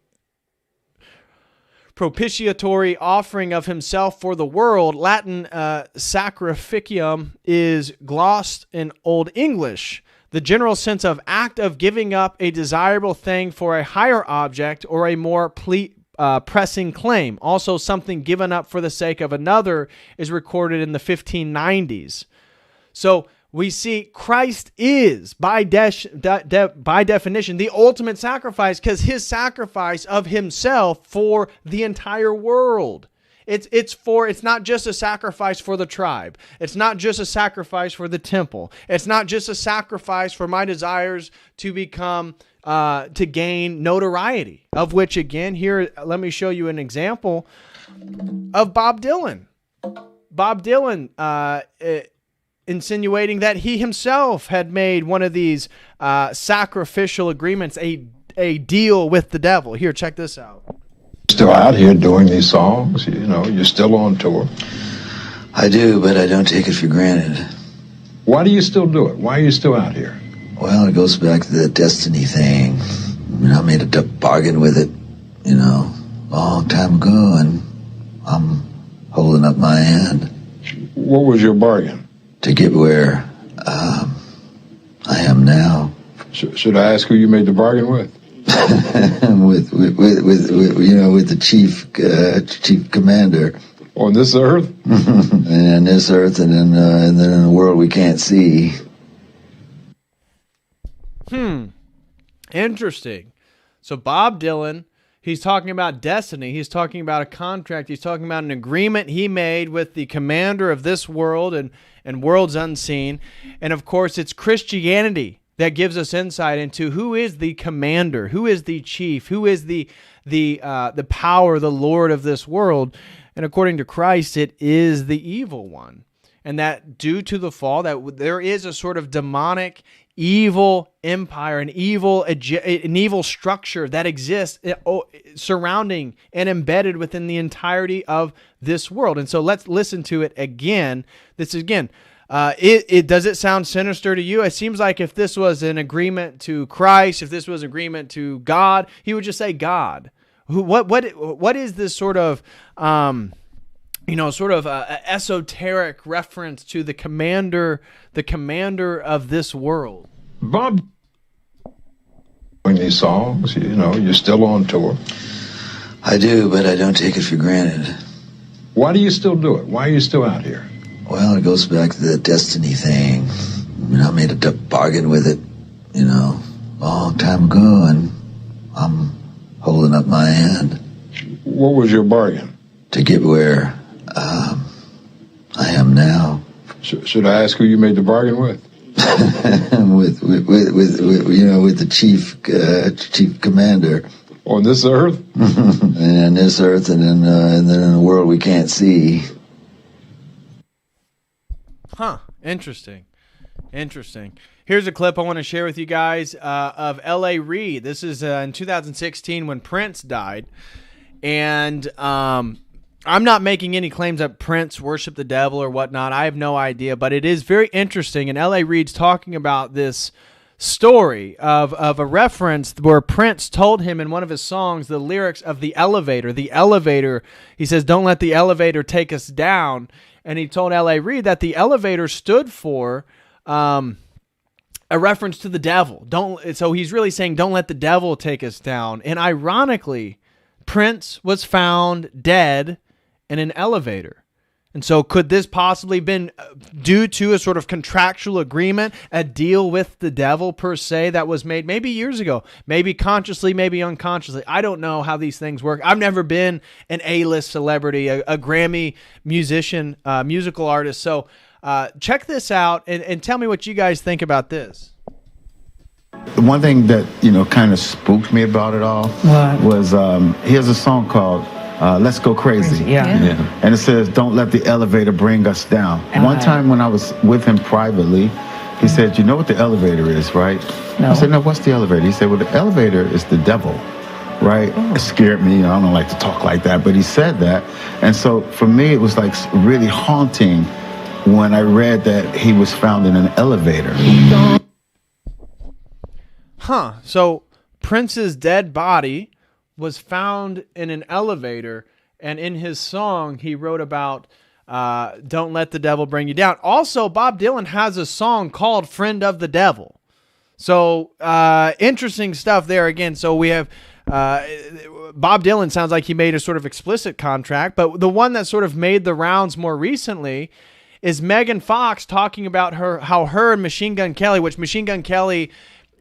offering of himself for the world, Latin sacrificium is glossed in Old English. The general sense of act of giving up a desirable thing for a higher object or a more pressing claim. Also, something given up for the sake of another is recorded in the 1590s. So we see Christ is, by definition, the ultimate sacrifice, because his sacrifice of himself for the entire world. It's not just a sacrifice for the tribe. It's not just a sacrifice for the temple. It's not just a sacrifice for my desires to become, to gain notoriety, of which, again, here, let me show you an example of Bob Dylan. Bob Dylan, insinuating that he himself had made one of these sacrificial agreements, a deal with the devil. Here, check this out. Still out here doing these songs, you're still on tour. I do, but I don't take it for granted. Why do you still do it? Why are you still out here? Well, it goes back to the destiny thing. I made a bargain with it, a long time ago, and I'm holding up my hand. What was your bargain? To get where I am now. Should I ask who you made the bargain with? with the chief commander on this earth, and this earth, and then in the world we can't see. Interesting. So Bob Dylan, he's talking about destiny. He's talking about a contract. He's talking about an agreement he made with the commander of this world and worlds unseen. And of course, it's Christianity that gives us insight into who is the commander, who is the chief, who is the power, the Lord of this world. And according to Christ, it is the evil one. And that due to the fall, that there is a sort of demonic evil empire, an evil structure that exists surrounding and embedded within the entirety of this world. And so let's listen to it again. This is again. Does it sound sinister to you? It seems like if this was an agreement to Christ, if this was an agreement to God, he would just say God. What is this sort of esoteric reference to the commander of this world? Bob, doing these songs, you're still on tour. I do, but I don't take it for granted. Why do you still do it? Why are you still out here? Well, it goes back to the destiny thing. I made a bargain with it, a long time ago, and I'm holding up my hand. What was your bargain? To get where I am now. Should I ask who you made the bargain with? with the chief commander. On this earth? And this earth, and then in the world we can't see. Interesting. Here's a clip I want to share with you guys of L.A. Reid. This is in 2016 when Prince died. And I'm not making any claims that Prince worshiped the devil or whatnot. I have no idea. But it is very interesting. And L.A. Reid's talking about this story of a reference where Prince told him in one of his songs the lyrics of The Elevator. The elevator, he says, "Don't let the elevator take us down." And he told L.A. Reid that the elevator stood for a reference to the devil. So he's really saying, don't let the devil take us down. And ironically, Prince was found dead in an elevator. And so could this possibly been due to a sort of contractual agreement, a deal with the devil per se that was made maybe years ago, maybe consciously, maybe unconsciously? I don't know how these things work. I've never been an A-list celebrity, a Grammy musician, musical artist. So check this out and tell me what you guys think about this. The one thing that, kind of spooked me about it all was he has a song called Let's Go Crazy. Yeah. And it says, don't let the elevator bring us down. One time when I was with him privately, he said, you know what the elevator is, right? No. I said, no, what's the elevator? He said, well, the elevator is the devil, right? It scared me. I don't like to talk like that, but he said that. And so for me, it was like really haunting when I read that he was found in an elevator. So Prince's dead body was found in an elevator, and in his song he wrote about don't let the devil bring you down. Also, Bob Dylan has a song called Friend of the Devil. So interesting stuff there again. So we have Bob Dylan sounds like he made a sort of explicit contract, but the one that sort of made the rounds more recently is Megan Fox talking about how her and Machine Gun Kelly, which Machine Gun Kelly,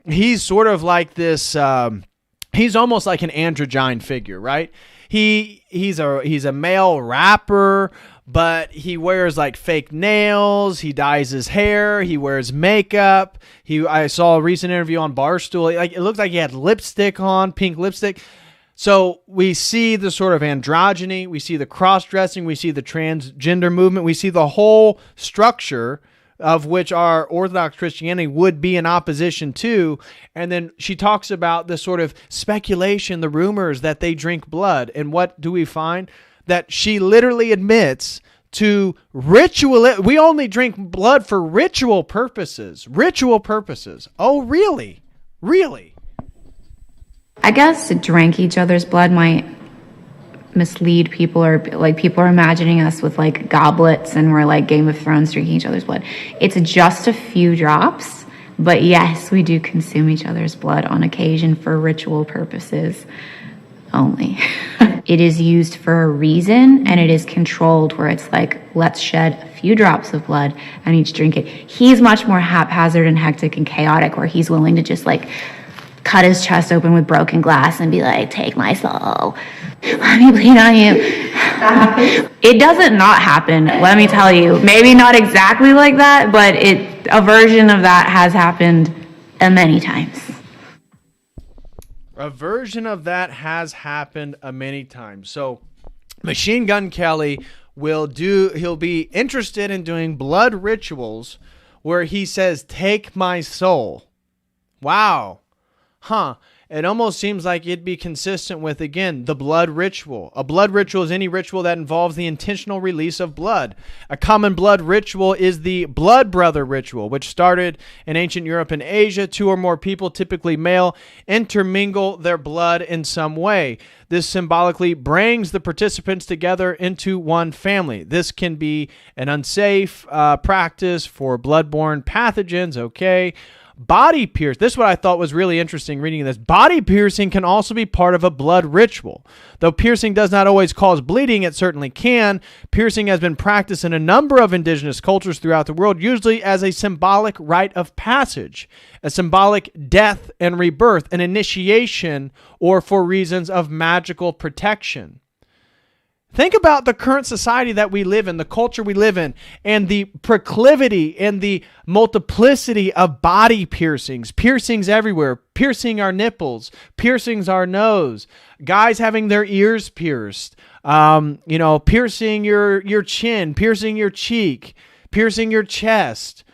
he's sort of like this, he's almost like an androgyne figure, right? He's a male rapper, but he wears like fake nails. He dyes his hair. He wears makeup. I saw a recent interview on Barstool. Like, it looks like he had lipstick on, pink lipstick. So we see the sort of androgyny. We see the cross-dressing. We see the transgender movement. We see the whole structure of which our Orthodox Christianity would be in opposition to. And then she talks about the sort of speculation, the rumors that they drink blood. And what do we find? That she literally admits to ritual. We only drink blood for ritual purposes. Ritual purposes. Oh, really? Really? I guess to drink each other's blood might mislead people, or like people are imagining us with like goblets and we're like Game of Thrones drinking each other's blood. It's just a few drops, but yes, we do consume each other's blood on occasion for ritual purposes only. It is used for a reason, and it is controlled where it's like, let's shed a few drops of blood and each drink it. He's much more haphazard and hectic and chaotic, where he's willing to just like cut his chest open with broken glass and be like, take my soul. Let me bleed on you. It doesn't not happen, let me tell you. Maybe not exactly like that, but a version of that has happened many times. A version of that has happened many times. So Machine Gun Kelly he'll be interested in doing blood rituals where he says, take my soul. Wow. It almost seems like it'd be consistent with, again, the blood ritual. A blood ritual is any ritual that involves the intentional release of blood. A common blood ritual is the blood brother ritual, which started in ancient Europe and Asia. Two or more people, typically male, intermingle their blood in some way. This symbolically brings the participants together into one family. This can be an unsafe practice for bloodborne pathogens, okay? Body piercing. This is what I thought was really interesting reading this. Body piercing can also be part of a blood ritual. Though piercing does not always cause bleeding, it certainly can. Piercing has been practiced in a number of indigenous cultures throughout the world, usually as a symbolic rite of passage, a symbolic death and rebirth, an initiation, or for reasons of magical protection. Think about the current society that we live in, the culture we live in, and the proclivity and the multiplicity of body piercings. Piercings everywhere. Piercing our nipples. Piercings our nose. Guys having their ears pierced. Piercing your chin. Piercing your cheek. Piercing your chest.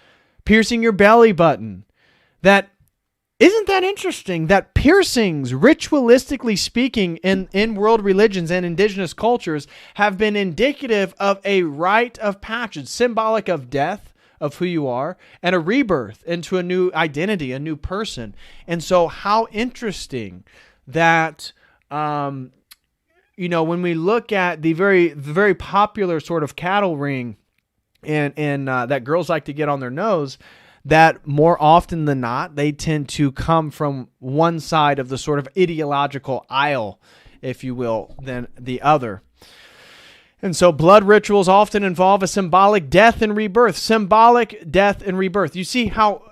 Piercing your belly button. Isn't that interesting that piercings, ritualistically speaking, in world religions and indigenous cultures have been indicative of a rite of passage, symbolic of death, of who you are and a rebirth into a new identity, a new person. And so how interesting that, when we look at the very popular sort of cattle ring and that girls like to get on their nose, that more often than not, they tend to come from one side of the sort of ideological aisle, if you will, than the other. And so blood rituals often involve a symbolic death and rebirth. Symbolic death and rebirth. You see how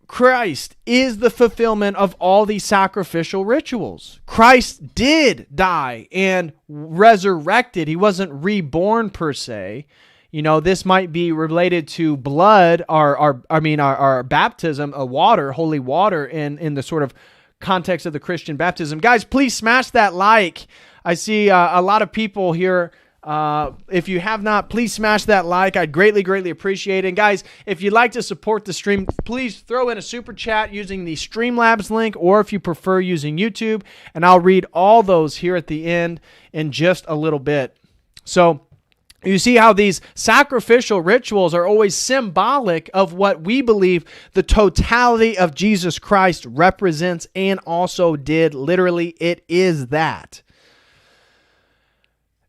Christ is the fulfillment of all these sacrificial rituals. Christ did die and resurrected. He wasn't reborn per se. This might be related to blood, our baptism, water, holy water, in the sort of context of the Christian baptism. Guys, please smash that like. I see a lot of people here. If you have not, please smash that like. I'd greatly, greatly appreciate it. And guys, if you'd like to support the stream, please throw in a super chat using the Streamlabs link, or if you prefer using YouTube, and I'll read all those here at the end in just a little bit. So, you see how these sacrificial rituals are always symbolic of what we believe the totality of Jesus Christ represents and also did. Literally, it is that.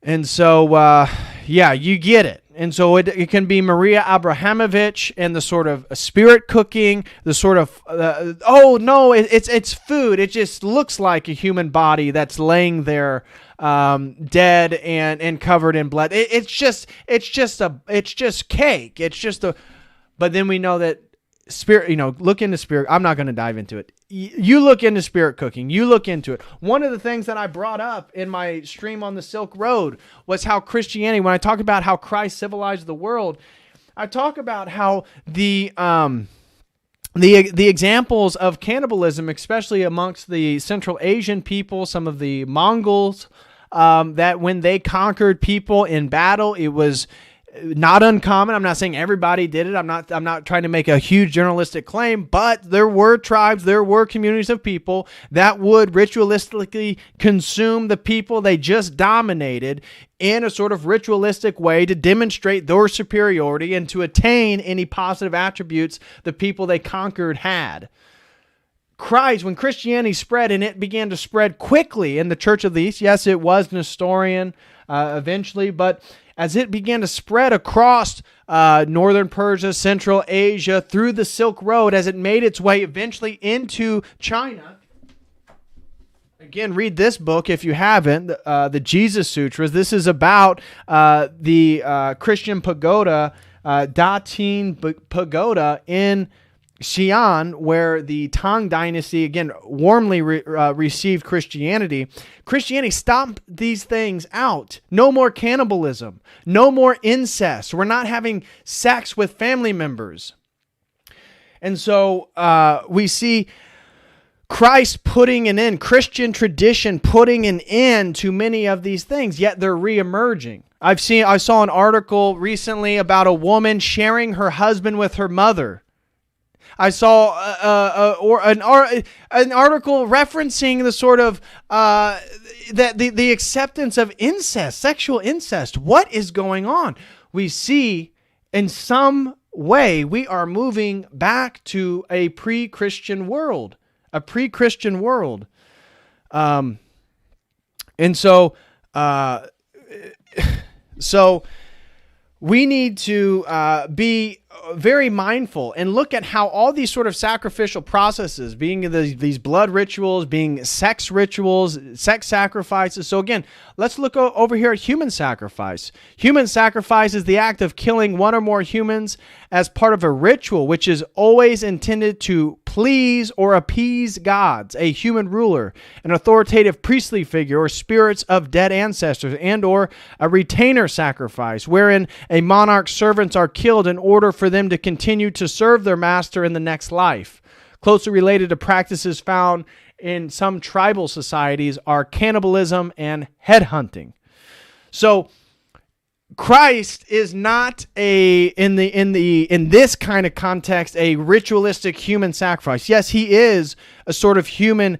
And so, you get it. And so it can be Maria Abrahamovich and the sort of spirit cooking, the sort of, it's food. It just looks like a human body that's laying there dead and covered in blood. It's just cake. But then we know that spirit, look into spirit. I'm not going to dive into it. You look into spirit cooking. You look into it. One of the things that I brought up in my stream on the Silk Road was how Christianity, when I talk about how Christ civilized the world, I talk about how the examples of cannibalism, especially amongst the Central Asian people, some of the Mongols, that when they conquered people in battle, it was not uncommon. I'm not saying everybody did it. I'm not trying to make a huge journalistic claim, but there were tribes, there were communities of people that would ritualistically consume the people they just dominated in a sort of ritualistic way to demonstrate their superiority and to attain any positive attributes the people they conquered had. Christ, when Christianity spread, and it began to spread quickly in the Church of the East, yes, it was Nestorian eventually, but as it began to spread across northern Persia, Central Asia, through the Silk Road, as it made its way eventually into China. Again, read this book if you haven't, the Jesus Sutras. This is about the Christian pagoda, Da-Tin Pagoda in Xi'an, where the Tang Dynasty, again, warmly received Christianity. Christianity stomped these things out. No more cannibalism. No more incest. We're not having sex with family members. And so we see Christ putting an end, Christian tradition putting an end to many of these things, yet they're reemerging. I saw an article recently about a woman sharing her husband with her mother. I saw an article referencing the sort of the acceptance of incest, sexual incest. What is going on? We see in some way we are moving back to a pre-Christian world, and so we need to be very mindful and look at how all these sort of sacrificial processes, being these blood rituals, being sex rituals, sex sacrifices. So again, let's look over here at human sacrifice. Human sacrifice is the act of killing one or more humans as part of a ritual, which is always intended to please or appease gods, a human ruler, an authoritative priestly figure, or spirits of dead ancestors, and or a retainer sacrifice, wherein a monarch's servants are killed in order for them to continue to serve their master in the next life. Closely related to practices found in some tribal societies are cannibalism and headhunting. So Christ is not in this kind of context a ritualistic human sacrifice. Yes, he is a sort of human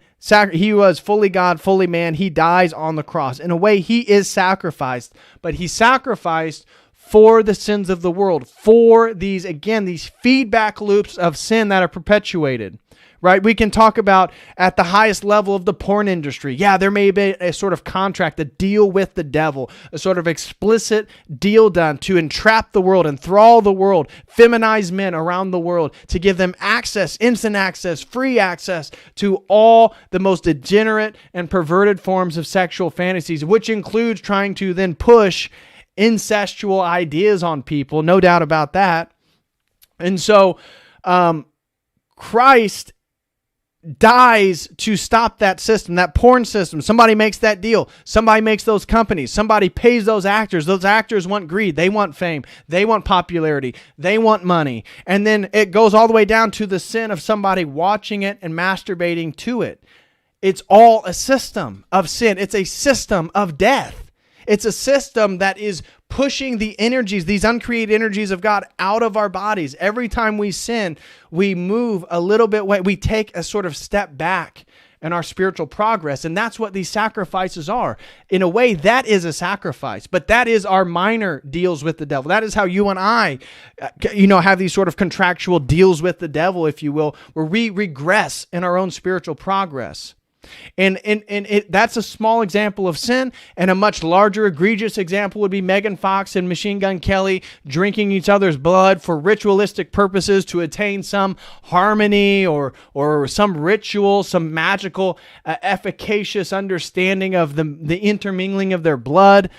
he was fully God, fully man. He dies on the cross. In a way, he is sacrificed, but he sacrificed for the sins of the world, for these feedback loops of sin that are perpetuated. Right? We can talk about at the highest level of the porn industry. Yeah, there may be a sort of contract, a deal with the devil, a sort of explicit deal done to entrap the world, enthrall the world, feminize men around the world, to give them access, instant access, free access to all the most degenerate and perverted forms of sexual fantasies, which includes trying to then push incestual ideas on people. No doubt about that. And so, Christ dies to stop that system, that porn system. Somebody makes that deal. Somebody makes those companies. Somebody pays those actors. Those actors want greed. They want fame. They want popularity. They want money. And then it goes all the way down to the sin of somebody watching it and masturbating to it. It's all a system of sin. It's a system of death. It's a system that is pushing the energies, these uncreated energies of God, out of our bodies. Every time we sin, we move a little bit away. We take a sort of step back in our spiritual progress. And that's what these sacrifices are. In a way, that is a sacrifice. But that is our minor deals with the devil. That is how you and I, have these sort of contractual deals with the devil, if you will, where we regress in our own spiritual progress. And that's a small example of sin, and a much larger, egregious example would be Megan Fox and Machine Gun Kelly drinking each other's blood for ritualistic purposes to attain some harmony or some ritual, some magical, efficacious understanding of the intermingling of their blood.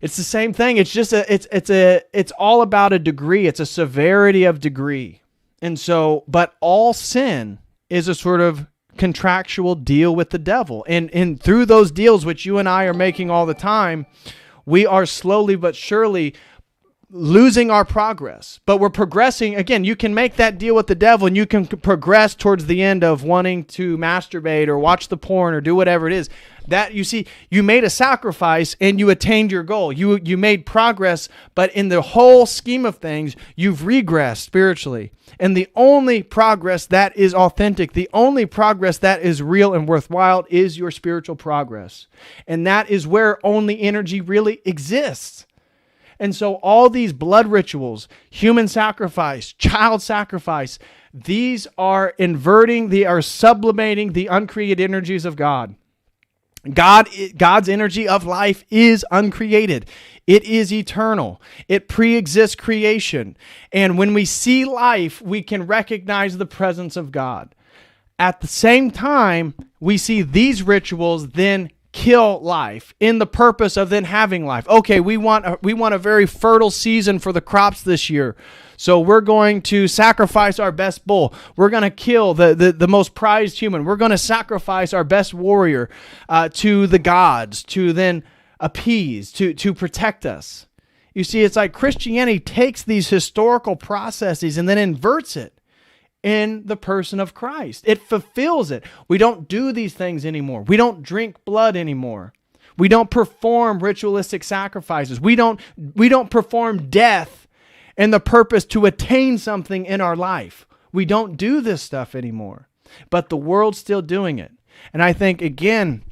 It's the same thing. It's just it's all about a degree. It's a severity of degree, and so, but all sin is a sort of contractual deal with the devil. And through those deals, which you and I are making all the time, we are slowly but surely losing our progress. But we're progressing. Again, you can make that deal with the devil and you can progress towards the end of wanting to masturbate or watch the porn or do whatever it is. That, you see, you made a sacrifice and you attained your goal. You made progress, but in the whole scheme of things, you've regressed spiritually. And the only progress that is authentic, the only progress that is real and worthwhile is your spiritual progress. And that is where only energy really exists. And so all these blood rituals, human sacrifice, child sacrifice, these are inverting, they are sublimating the uncreated energies of God. God's energy of life is uncreated. It is eternal. It pre-exists creation. And when we see life, we can recognize the presence of God. At the same time, we see these rituals then kill life in the purpose of then having life. Okay, we want a very fertile season for the crops this year. So we're going to sacrifice our best bull. We're going to kill the most prized human. We're going to sacrifice our best warrior to the gods to then appease, to protect us. You see, it's like Christianity takes these historical processes and then inverts it in the person of Christ. It fulfills it. We don't do these things anymore. We don't drink blood anymore. We don't perform ritualistic sacrifices. We don't perform death in the purpose to attain something in our life. We don't do this stuff anymore. But the world's still doing it. And I think, again,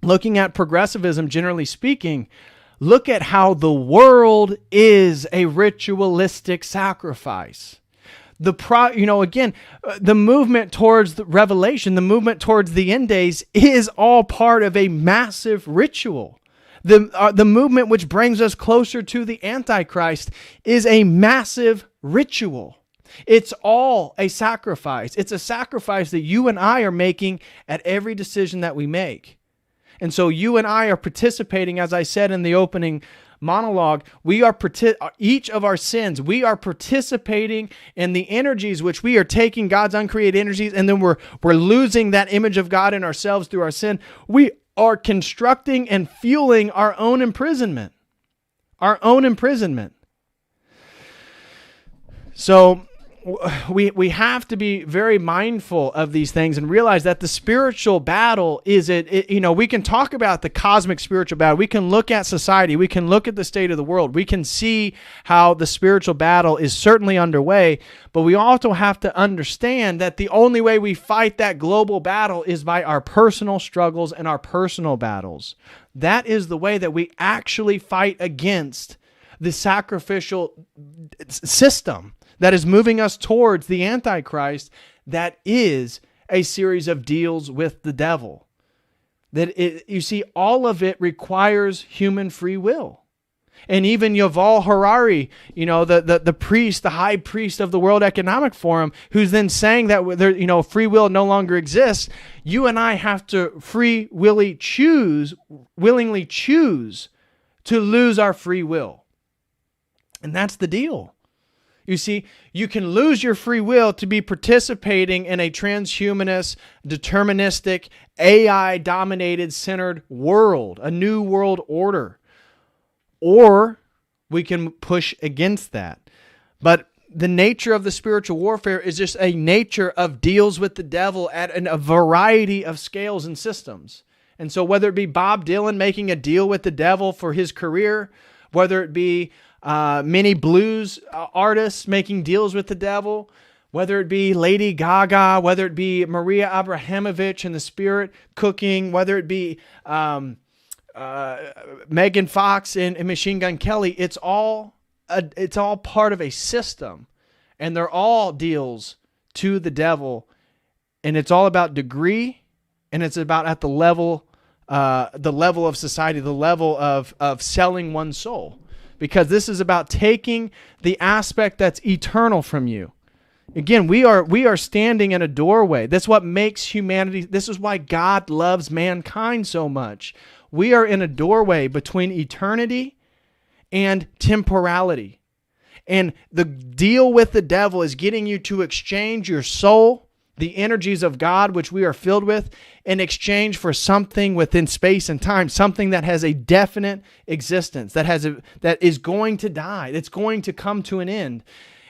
looking at progressivism, generally speaking, look at how the world is a ritualistic sacrifice. The movement towards the revelation, the movement towards the end days is all part of a massive ritual. The movement which brings us closer to the Antichrist is a massive ritual. It's all a sacrifice. It's a sacrifice that you and I are making at every decision that we make. And so you and I are participating, as I said in the opening monologue, each of our sins, we are participating in the energies which we are taking, God's uncreated energies, and then we're losing that image of God in ourselves through our sin. We are constructing and fueling our own imprisonment. Our own imprisonment. So we have to be very mindful of these things and realize that the spiritual battle is we can talk about the cosmic spiritual battle. We can look at society. We can look at the state of the world. We can see how the spiritual battle is certainly underway, but we also have to understand that the only way we fight that global battle is by our personal struggles and our personal battles. That is the way that we actually fight against the sacrificial system that is moving us towards the Antichrist, that is a series of deals with the devil. You see, all of it requires human free will. And even Yuval Harari, the priest, the high priest of the World Economic Forum, who's then saying that free will no longer exists. You and I have to willingly choose to lose our free will. And that's the deal. You see, you can lose your free will to be participating in a transhumanist, deterministic, AI-dominated, centered world, a new world order. Or we can push against that. But the nature of the spiritual warfare is just a nature of deals with the devil at a variety of scales and systems. And so whether it be Bob Dylan making a deal with the devil for his career, whether it be many blues artists making deals with the devil, whether it be Lady Gaga, whether it be Maria Abramovich and the Spirit cooking, whether it be Megan Fox and Machine Gun Kelly, it's all part of a system, and they're all deals to the devil, and it's all about degree, and it's about at the level of society, the level of selling one's soul. Because this is about taking the aspect that's eternal from you. Again, we are standing in a doorway. That's what makes humanity. This is why God loves mankind so much. We are in a doorway between eternity and temporality. And the deal with the devil is getting you to exchange your soul, the energies of God, which we are filled with, in exchange for something within space and time, something that has a definite existence, that is going to die, that's going to come to an end.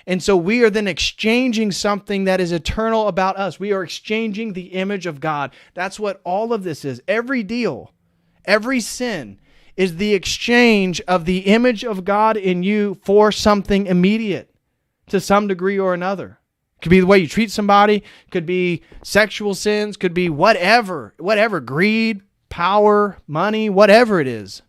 And so we are then exchanging something that is eternal about us. We are exchanging the image of God. That's what all of this is. Every deal, every sin is the exchange of the image of God in you for something immediate to some degree or another. Could be the way you treat somebody, could be sexual sins, could be whatever, greed, power, money, whatever it is.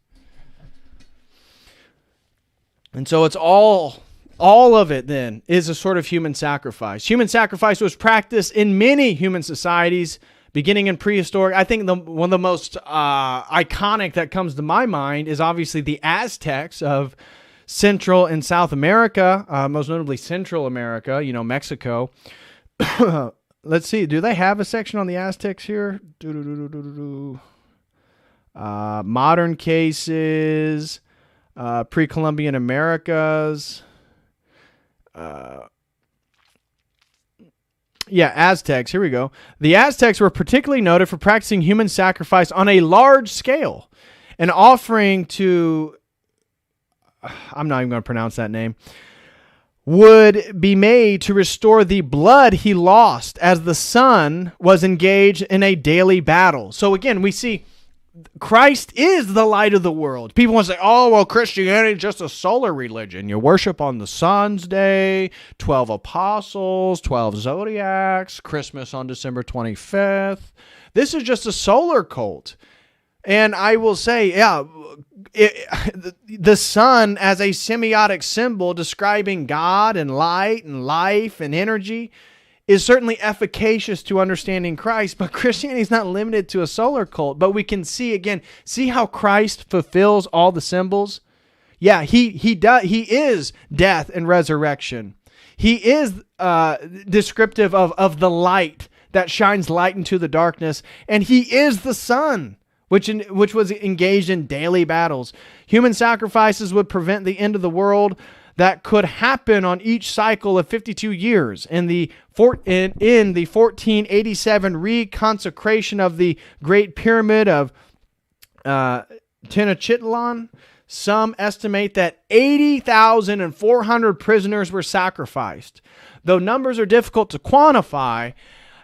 And so it's all of it then is a sort of human sacrifice. Human sacrifice was practiced in many human societies, beginning in prehistoric. I think one of the most iconic that comes to my mind is obviously the Aztecs of Central and South America, most notably Central America, Mexico. Let's see. Do they have a section on the Aztecs here? Modern cases, pre-Columbian Americas. Aztecs. Here we go. The Aztecs were particularly noted for practicing human sacrifice on a large scale and offering to, I'm not even going to pronounce that name, would be made to restore the blood he lost as the sun was engaged in a daily battle. So again, we see Christ is the light of the world. People want to say, oh, well, Christianity is just a solar religion. You worship on the sun's day, 12 apostles, 12 zodiacs, Christmas on December 25th. This is just a solar cult. And I will say, the sun as a semiotic symbol describing God and light and life and energy is certainly efficacious to understanding Christ, but Christianity is not limited to a solar cult. But we can see how Christ fulfills all the symbols. Yeah, he does. He is death and resurrection. He is descriptive of the light that shines light into the darkness, and he is the sun, which was engaged in daily battles. Human sacrifices would prevent the end of the world that could happen on each cycle of 52 years. In the 1487 reconsecration of the Great Pyramid of Tenochtitlan, some estimate that 80,400 prisoners were sacrificed. Though numbers are difficult to quantify,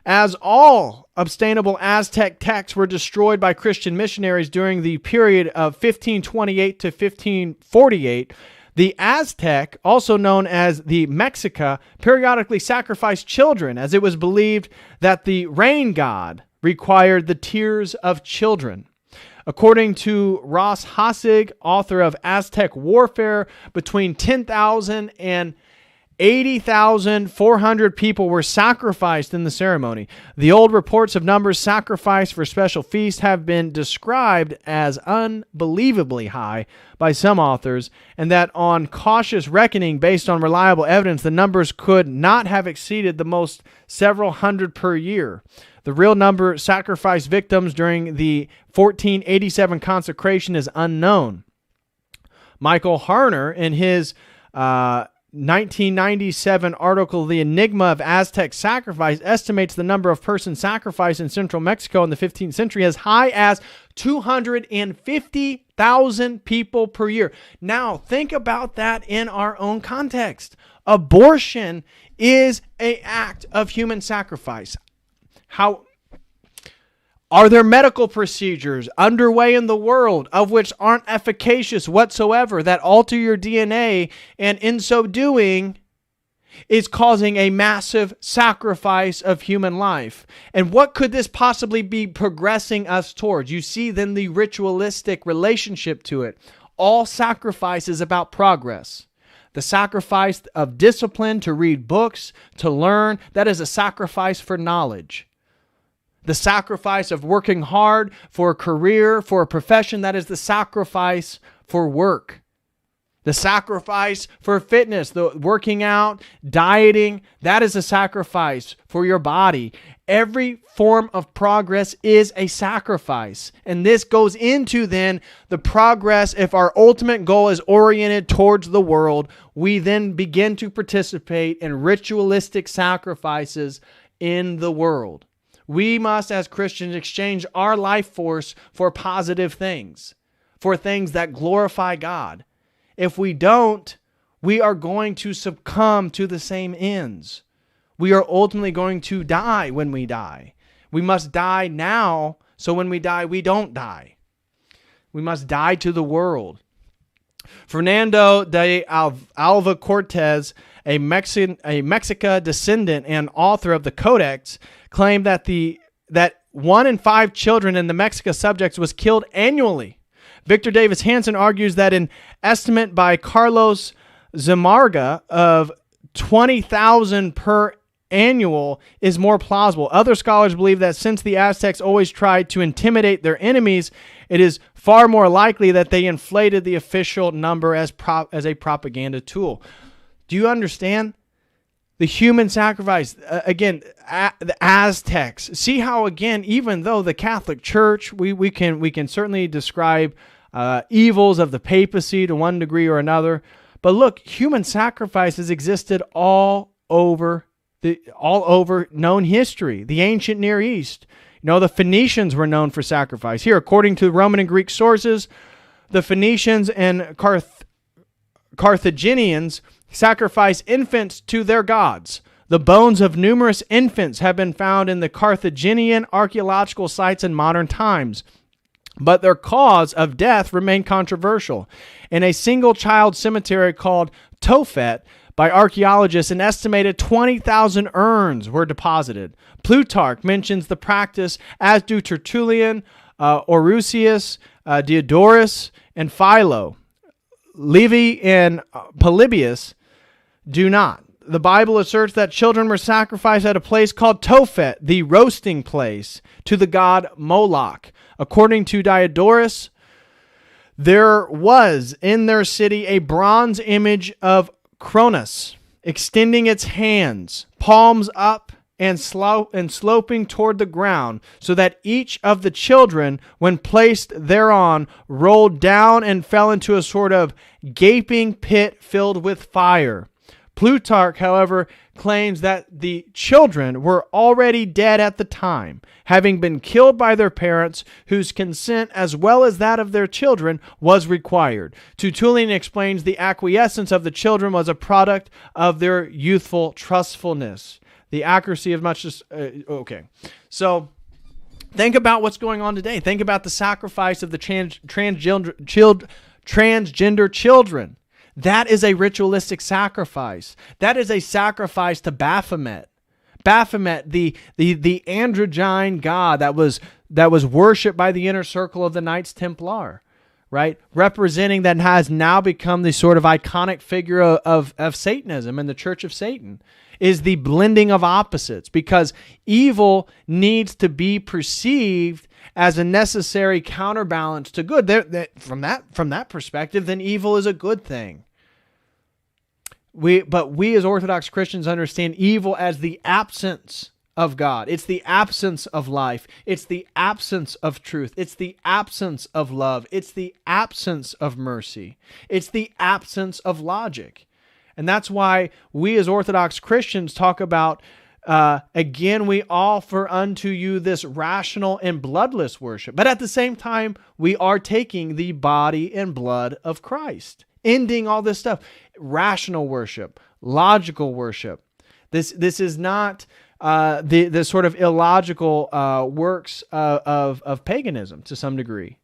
as all obtainable Aztec texts were destroyed by Christian missionaries during the period of 1528 to 1548, the Aztec, also known as the Mexica, periodically sacrificed children, as it was believed that the rain god required the tears of children. According to Ross Hassig, author of Aztec Warfare, between 10,000 and 80,400 people were sacrificed in the ceremony. The old reports of numbers sacrificed for special feasts have been described as unbelievably high by some authors, and that on cautious reckoning based on reliable evidence, the numbers could not have exceeded the most several hundred per year. The real number sacrificed victims during the 1487 consecration is unknown. Michael Harner, in his 1997 article, The Enigma of Aztec Sacrifice, estimates the number of persons sacrificed in central Mexico in the 15th century as high as 250,000 people per year. Now, think about that in our own context. Abortion is an act of human sacrifice. How are there medical procedures underway in the world of which aren't efficacious whatsoever, that alter your DNA, and in so doing is causing a massive sacrifice of human life? And what could this possibly be progressing us towards? You see then the ritualistic relationship to it. All sacrifice is about progress. The sacrifice of discipline to read books, to learn, that is a sacrifice for knowledge. The sacrifice of working hard for a career, for a profession, that is the sacrifice for work. The sacrifice for fitness, the working out, dieting, that is a sacrifice for your body. Every form of progress is a sacrifice. And this goes into then the progress. If our ultimate goal is oriented towards the world, we then begin to participate in ritualistic sacrifices in the world. We must, as Christians, exchange our life force for positive things, for things that glorify God. If we don't, we are going to succumb to the same ends. We are ultimately going to die when we die. We must die now, so when we die, we don't die. We must die to the world. Fernando de Alva Cortez, a Mexica descendant and author of the Codex, claimed that 1 in 5 children in the Mexica subjects was killed annually. Victor Davis Hanson argues that an estimate by Carlos Zamarga of 20,000 per annual is more plausible. Other scholars believe that since the Aztecs always tried to intimidate their enemies, it is far more likely that they inflated the official number as a propaganda tool. Do you understand? The human sacrifice, again, the Aztecs. See how, again, even though the Catholic Church, we can certainly describe evils of the papacy to one degree or another, but look, human sacrifices existed all over known history. The ancient Near East, the Phoenicians were known for sacrifice. Here, according to Roman and Greek sources, the Phoenicians and Carthaginians sacrifice infants to their gods. The bones of numerous infants have been found in the Carthaginian archaeological sites in modern times, but their cause of death remained controversial. In a single child cemetery called Tophet by archaeologists, an estimated 20,000 urns were deposited. Plutarch mentions the practice, as do Tertullian, Orosius, Diodorus, and Philo. Livy and Polybius do not. The Bible asserts that children were sacrificed at a place called Tophet, the roasting place, to the god Moloch. According to Diodorus, there was in their city a bronze image of Cronus, extending its hands, palms up and sloping toward the ground, so that each of the children, when placed thereon, rolled down and fell into a sort of gaping pit filled with fire. Plutarch, however, claims that the children were already dead at the time, having been killed by their parents, whose consent as well as that of their children was required. Tertullian explains the acquiescence of the children was a product of their youthful trustfulness. The accuracy of much... okay. So think about what's going on today. Think about the sacrifice of the transgender children. That is a ritualistic sacrifice. That is a sacrifice to Baphomet. Baphomet, the androgyne god that was that was worshipped by the inner circle of the Knights Templar, right? Representing that has now become the sort of iconic figure of Satanism and the Church of Satan, is the blending of opposites, because evil needs to be perceived as a necessary counterbalance to good. From that perspective, then evil is a good thing. But we as Orthodox Christians understand evil as the absence of God. It's the absence of life. It's the absence of truth. It's the absence of love. It's the absence of mercy. It's the absence of logic. And that's why we as Orthodox Christians talk about, again, we offer unto you this rational and bloodless worship. But at the same time, we are taking the body and blood of Christ, ending all this stuff. Rational worship, logical worship. This is not the sort of illogical works of paganism to some degree.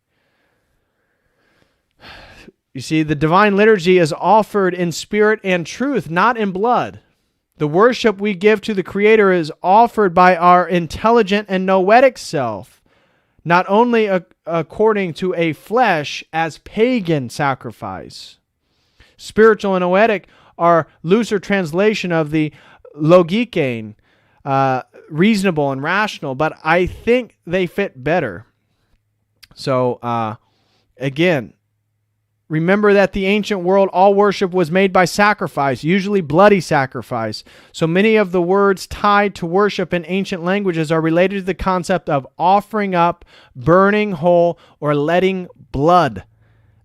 You see, the divine liturgy is offered in spirit and truth, not in blood. The worship we give to the Creator is offered by our intelligent and noetic self, not only according to a flesh as pagan sacrifice. Spiritual and noetic are looser translation of the logikein, reasonable and rational, but I think they fit better. So, again, remember that the ancient world, all worship was made by sacrifice, usually bloody sacrifice. So many of the words tied to worship in ancient languages are related to the concept of offering up, burning whole, or letting blood.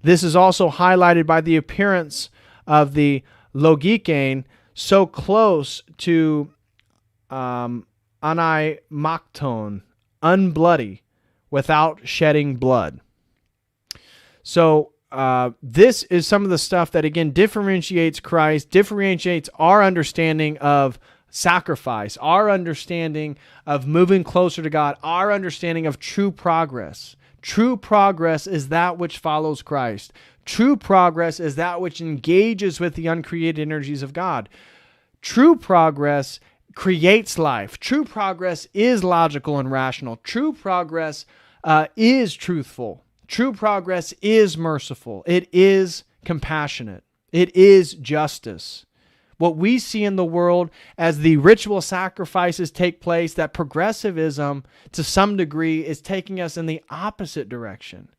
This is also highlighted by the appearance of the logikein so close to anaimakton, unbloody, without shedding blood. So, this is some of the stuff that, again, differentiates Christ, differentiates our understanding of sacrifice, our understanding of moving closer to God, our understanding of true progress. True progress is that which follows Christ. True progress is that which engages with the uncreated energies of God. True progress creates life. True progress is logical and rational. True progress is truthful. True progress is merciful. It is compassionate. It is justice. What we see in the world as the ritual sacrifices take place, that progressivism to some degree is taking us in the opposite direction.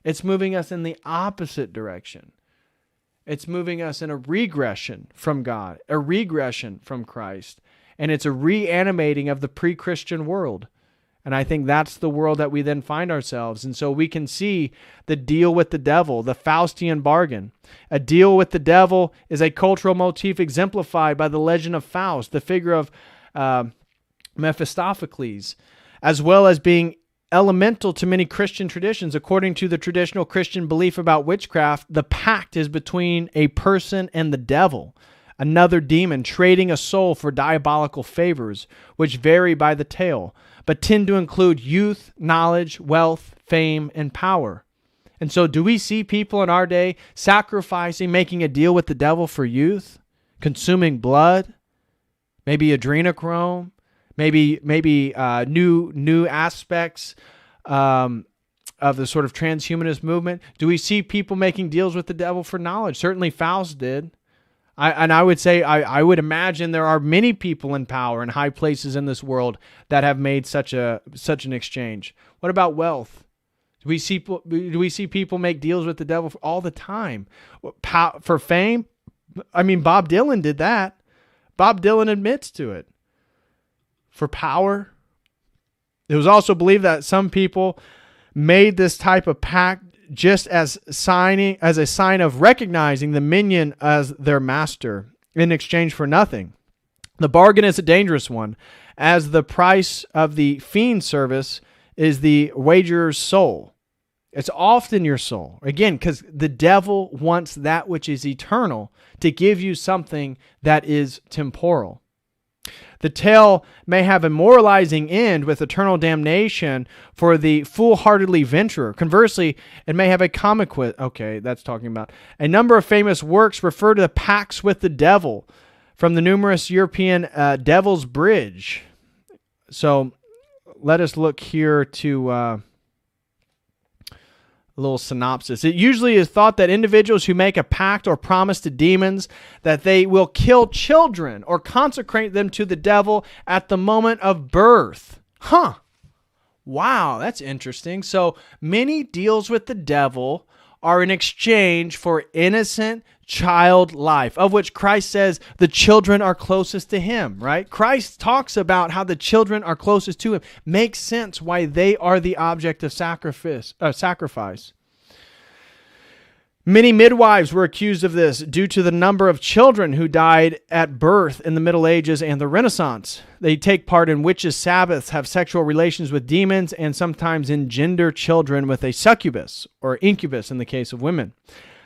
It's moving us in the opposite direction. It's moving us in a regression from God, a regression from Christ, and it's a reanimating of the pre-Christian world. And I think that's the world that we then find ourselves. And so we can see the deal with the devil, the Faustian bargain. A deal with the devil is a cultural motif exemplified by the legend of Faust, the figure of Mephistopheles, as well as being elemental to many Christian traditions. According to the traditional Christian belief about witchcraft, the pact is between a person and the devil, another demon, trading a soul for diabolical favors, which vary by the tale, but tend to include youth, knowledge, wealth, fame, and power. And so do we see people in our day sacrificing, making a deal with the devil for youth, consuming blood, maybe adrenochrome, maybe new aspects of the sort of transhumanist movement? Do we see people making deals with the devil for knowledge? Certainly Faust did. I would say, I would imagine there are many people in power in high places in this world that have made such an exchange. What about wealth? Do we see people make deals with the devil all the time? For fame? I mean, Bob Dylan did that. Bob Dylan admits to it. For power? It was also believed that some people made this type of pact just as a sign of recognizing the minion as their master in exchange for nothing. The bargain is a dangerous one, as the price of the fiend service is the wagerer's soul. It's often your soul. Again, because the devil wants that which is eternal to give you something that is temporal. The tale may have a moralizing end with eternal damnation for the foolhardily venturer. Conversely, it may have a comic wit. Okay, that's talking about. A number of famous works refer to the pacts with the devil from the numerous European Devil's Bridge. So let us look here to a little synopsis. It usually is thought that individuals who make a pact or promise to demons that they will kill children or consecrate them to the devil at the moment of birth. Huh. Wow, that's interesting. So many deals with the devil are in exchange for innocent child life, of which Christ says the children are closest to him, right? Christ talks about how the children are closest to him. Makes sense why they are the object of sacrifice. Many midwives were accused of this due to the number of children who died at birth in the Middle Ages and the Renaissance. They take part in witches' sabbaths, have sexual relations with demons, and sometimes engender children with a succubus or incubus in the case of women.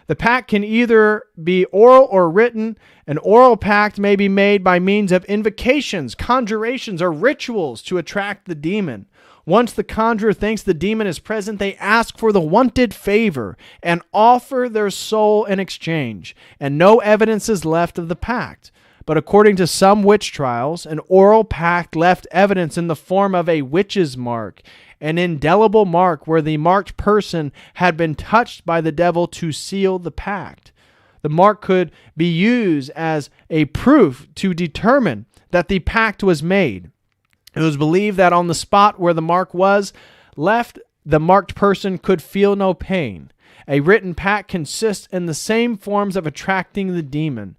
The pact can either be oral or written. An oral pact may be made by means of invocations, conjurations, or rituals to attract the demon. Once the conjurer thinks the demon is present, they ask for the wanted favor and offer their soul in exchange, and no evidence is left of the pact. But according to some witch trials, an oral pact left evidence in the form of a witch's mark, an indelible mark where the marked person had been touched by the devil to seal the pact. The mark could be used as a proof to determine that the pact was made. It was believed that on the spot where the mark was left, the marked person could feel no pain. A written pact consists in the same forms of attracting the demon,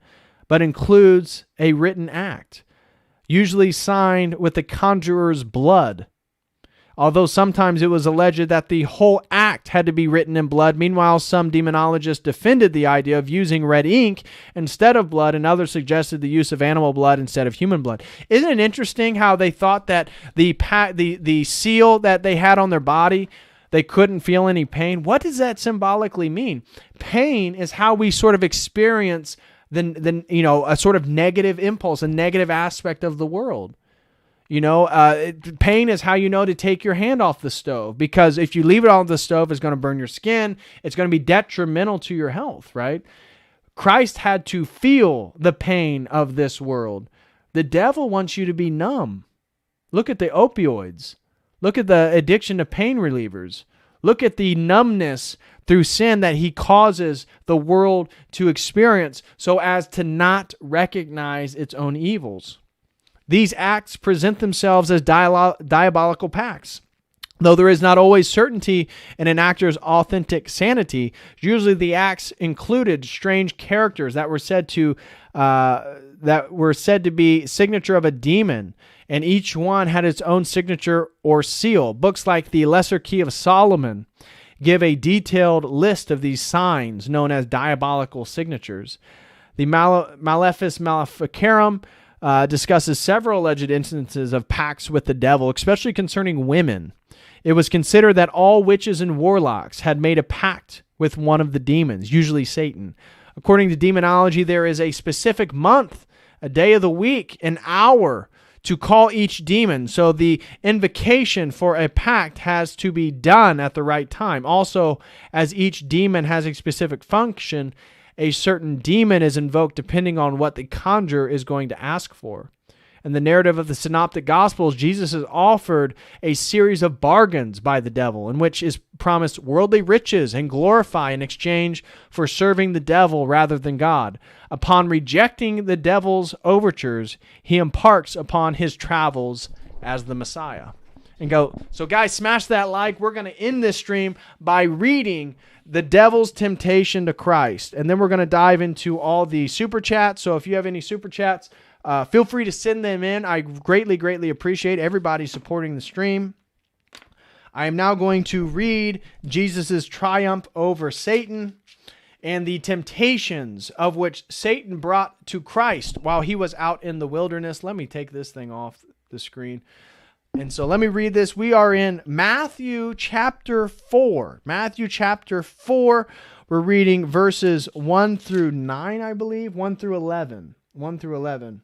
but includes a written act, usually signed with the conjurer's blood. Although sometimes it was alleged that the whole act had to be written in blood. Meanwhile, some demonologists defended the idea of using red ink instead of blood, and others suggested the use of animal blood instead of human blood. Isn't it interesting how they thought that the seal that they had on their body, they couldn't feel any pain? What does that symbolically mean? Pain is how we sort of experience a sort of negative impulse, a negative aspect of the world. Pain is how you know to take your hand off the stove, because if you leave it on the stove, it's going to burn your skin. It's going to be detrimental to your health, right? Christ had to feel the pain of this world. The devil wants you to be numb. Look at the opioids. Look at the addiction to pain relievers. Look at the numbness through sin that he causes the world to experience so as to not recognize its own evils. These acts present themselves as diabolical pacts. Though there is not always certainty in an actor's authentic sanity, usually the acts included strange characters that were said to be signature of a demon, and each one had its own signature or seal. Books like the Lesser Key of Solomon give a detailed list of these signs known as diabolical signatures. The Malefice Maleficarum discusses several alleged instances of pacts with the devil, especially concerning women. It was considered that all witches and warlocks had made a pact with one of the demons, usually Satan. According to demonology, there is a specific month, a day of the week, an hour to call each demon. So the invocation for a pact has to be done at the right time. Also, as each demon has a specific function, a certain demon is invoked depending on what the conjurer is going to ask for. In the narrative of the Synoptic Gospels, Jesus is offered a series of bargains by the devil, in which is promised worldly riches and glorify in exchange for serving the devil rather than God. Upon rejecting the devil's overtures, he embarks upon his travels as the Messiah. So guys, smash that like. We're going to end this stream by reading the devil's temptation to Christ. And then we're going to dive into all the super chats. So if you have any super chats, feel free to send them in. I greatly, greatly appreciate everybody supporting the stream. I am now going to read Jesus' triumph over Satan and the temptations of which Satan brought to Christ while he was out in the wilderness. Let me take this thing off the screen. And so let me read this. We are in Matthew chapter 4. Matthew chapter 4. We're reading verses 1 through 9, I believe. 1 through 11. 1 through 11.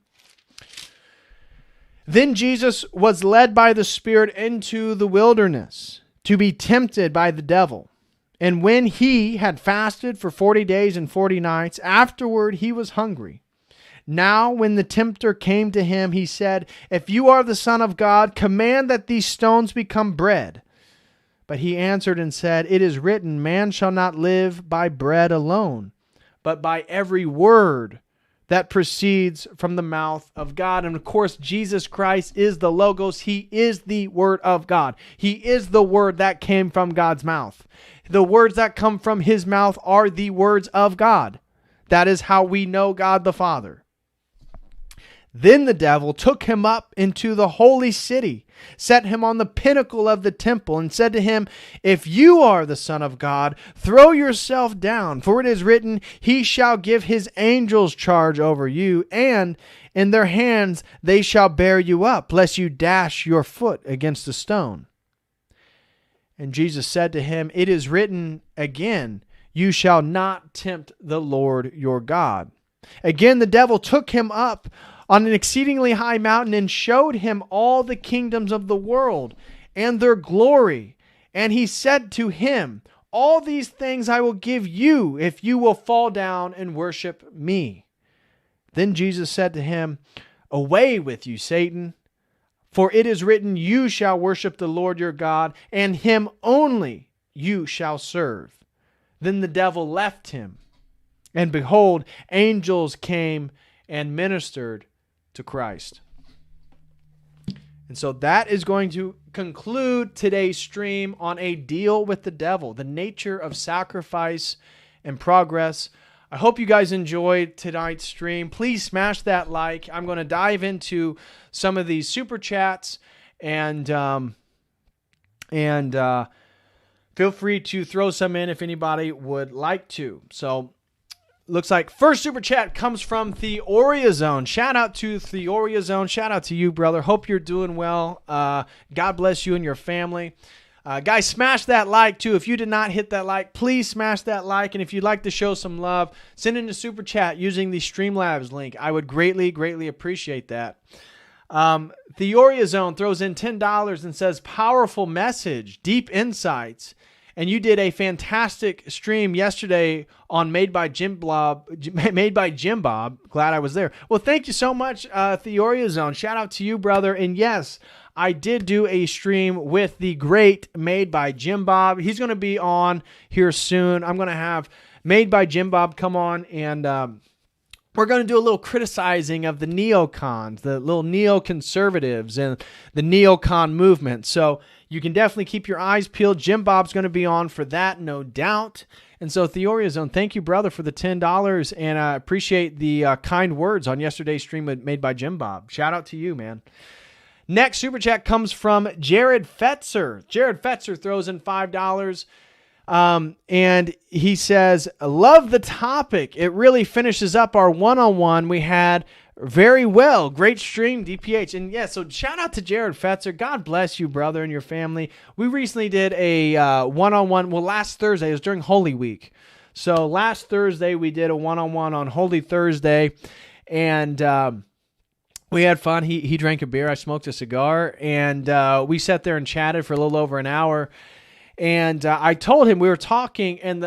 Then Jesus was led by the Spirit into the wilderness to be tempted by the devil. And when he had fasted for 40 days and 40 nights, afterward he was hungry. Now when the tempter came to him, he said, "If you are the Son of God, command that these stones become bread." But he answered and said, "It is written, man shall not live by bread alone, but by every word that proceeds from the mouth of God." And of course, Jesus Christ is the Logos. He is the Word of God. He is the Word that came from God's mouth. The words that come from his mouth are the words of God. That is how we know God the Father. Then the devil took him up into the holy city, set him on the pinnacle of the temple, and said to him, "If you are the Son of God, throw yourself down, for it is written, he shall give his angels charge over you, and in their hands they shall bear you up, lest you dash your foot against a stone." And Jesus said to him, "It is written again, you shall not tempt the Lord your God." Again the devil took him up on an exceedingly high mountain and showed him all the kingdoms of the world and their glory. And he said to him, "All these things I will give you if you will fall down and worship me." Then Jesus said to him, "Away with you, Satan, for it is written, you shall worship the Lord your God, and him only you shall serve." Then the devil left him, and behold, angels came and ministered to Christ. And so that is going to conclude today's stream on a deal with the devil, the nature of sacrifice and progress. I hope you guys enjoyed tonight's stream. Please smash that like. I'm going to dive into some of these super chats, and feel free to throw some in if anybody would like to. So looks like first super chat comes from Theoriazone. Shout out to Theoriazone. Shout out to you, brother. Hope you're doing well. God bless you and your family. Guys, smash that like too. If you did not hit that like, please smash that like. And if you'd like to show some love, send in a super chat using the Streamlabs link. I would greatly, greatly appreciate that. Theoriazone throws in $10 and says, "Powerful message, deep insights. And you did a fantastic stream yesterday on Made by Jim Bob. Glad I was there." Well, thank you so much, Theoriazone. Shout out to you, brother. And yes, I did do a stream with the great Made by Jim Bob. He's going to be on here soon. I'm going to have Made by Jim Bob come on, and we're going to do a little criticizing of the neocons, the little neoconservatives and the neocon movement. So you can definitely keep your eyes peeled. Jim Bob's going to be on for that, no doubt. And so Theoriazone, thank you, brother, for the $10, and I appreciate the kind words on yesterday's stream Made by Jim Bob. Shout out to you, man. Next super chat comes from Jared Fetzer. Jared Fetzer throws in $5. And he says, "Love the topic. It really finishes up our one-on-one we had very well. Great stream, DPH." And yeah, so shout out to Jared Fetzer. God bless you, brother, and your family. We recently did a one-on-one. Well, last Thursday, it was during Holy Week. So last Thursday, we did a one-on-one on Holy Thursday, and we had fun. He drank a beer. I smoked a cigar, and we sat there and chatted for a little over an hour. And I told him, we were talking, and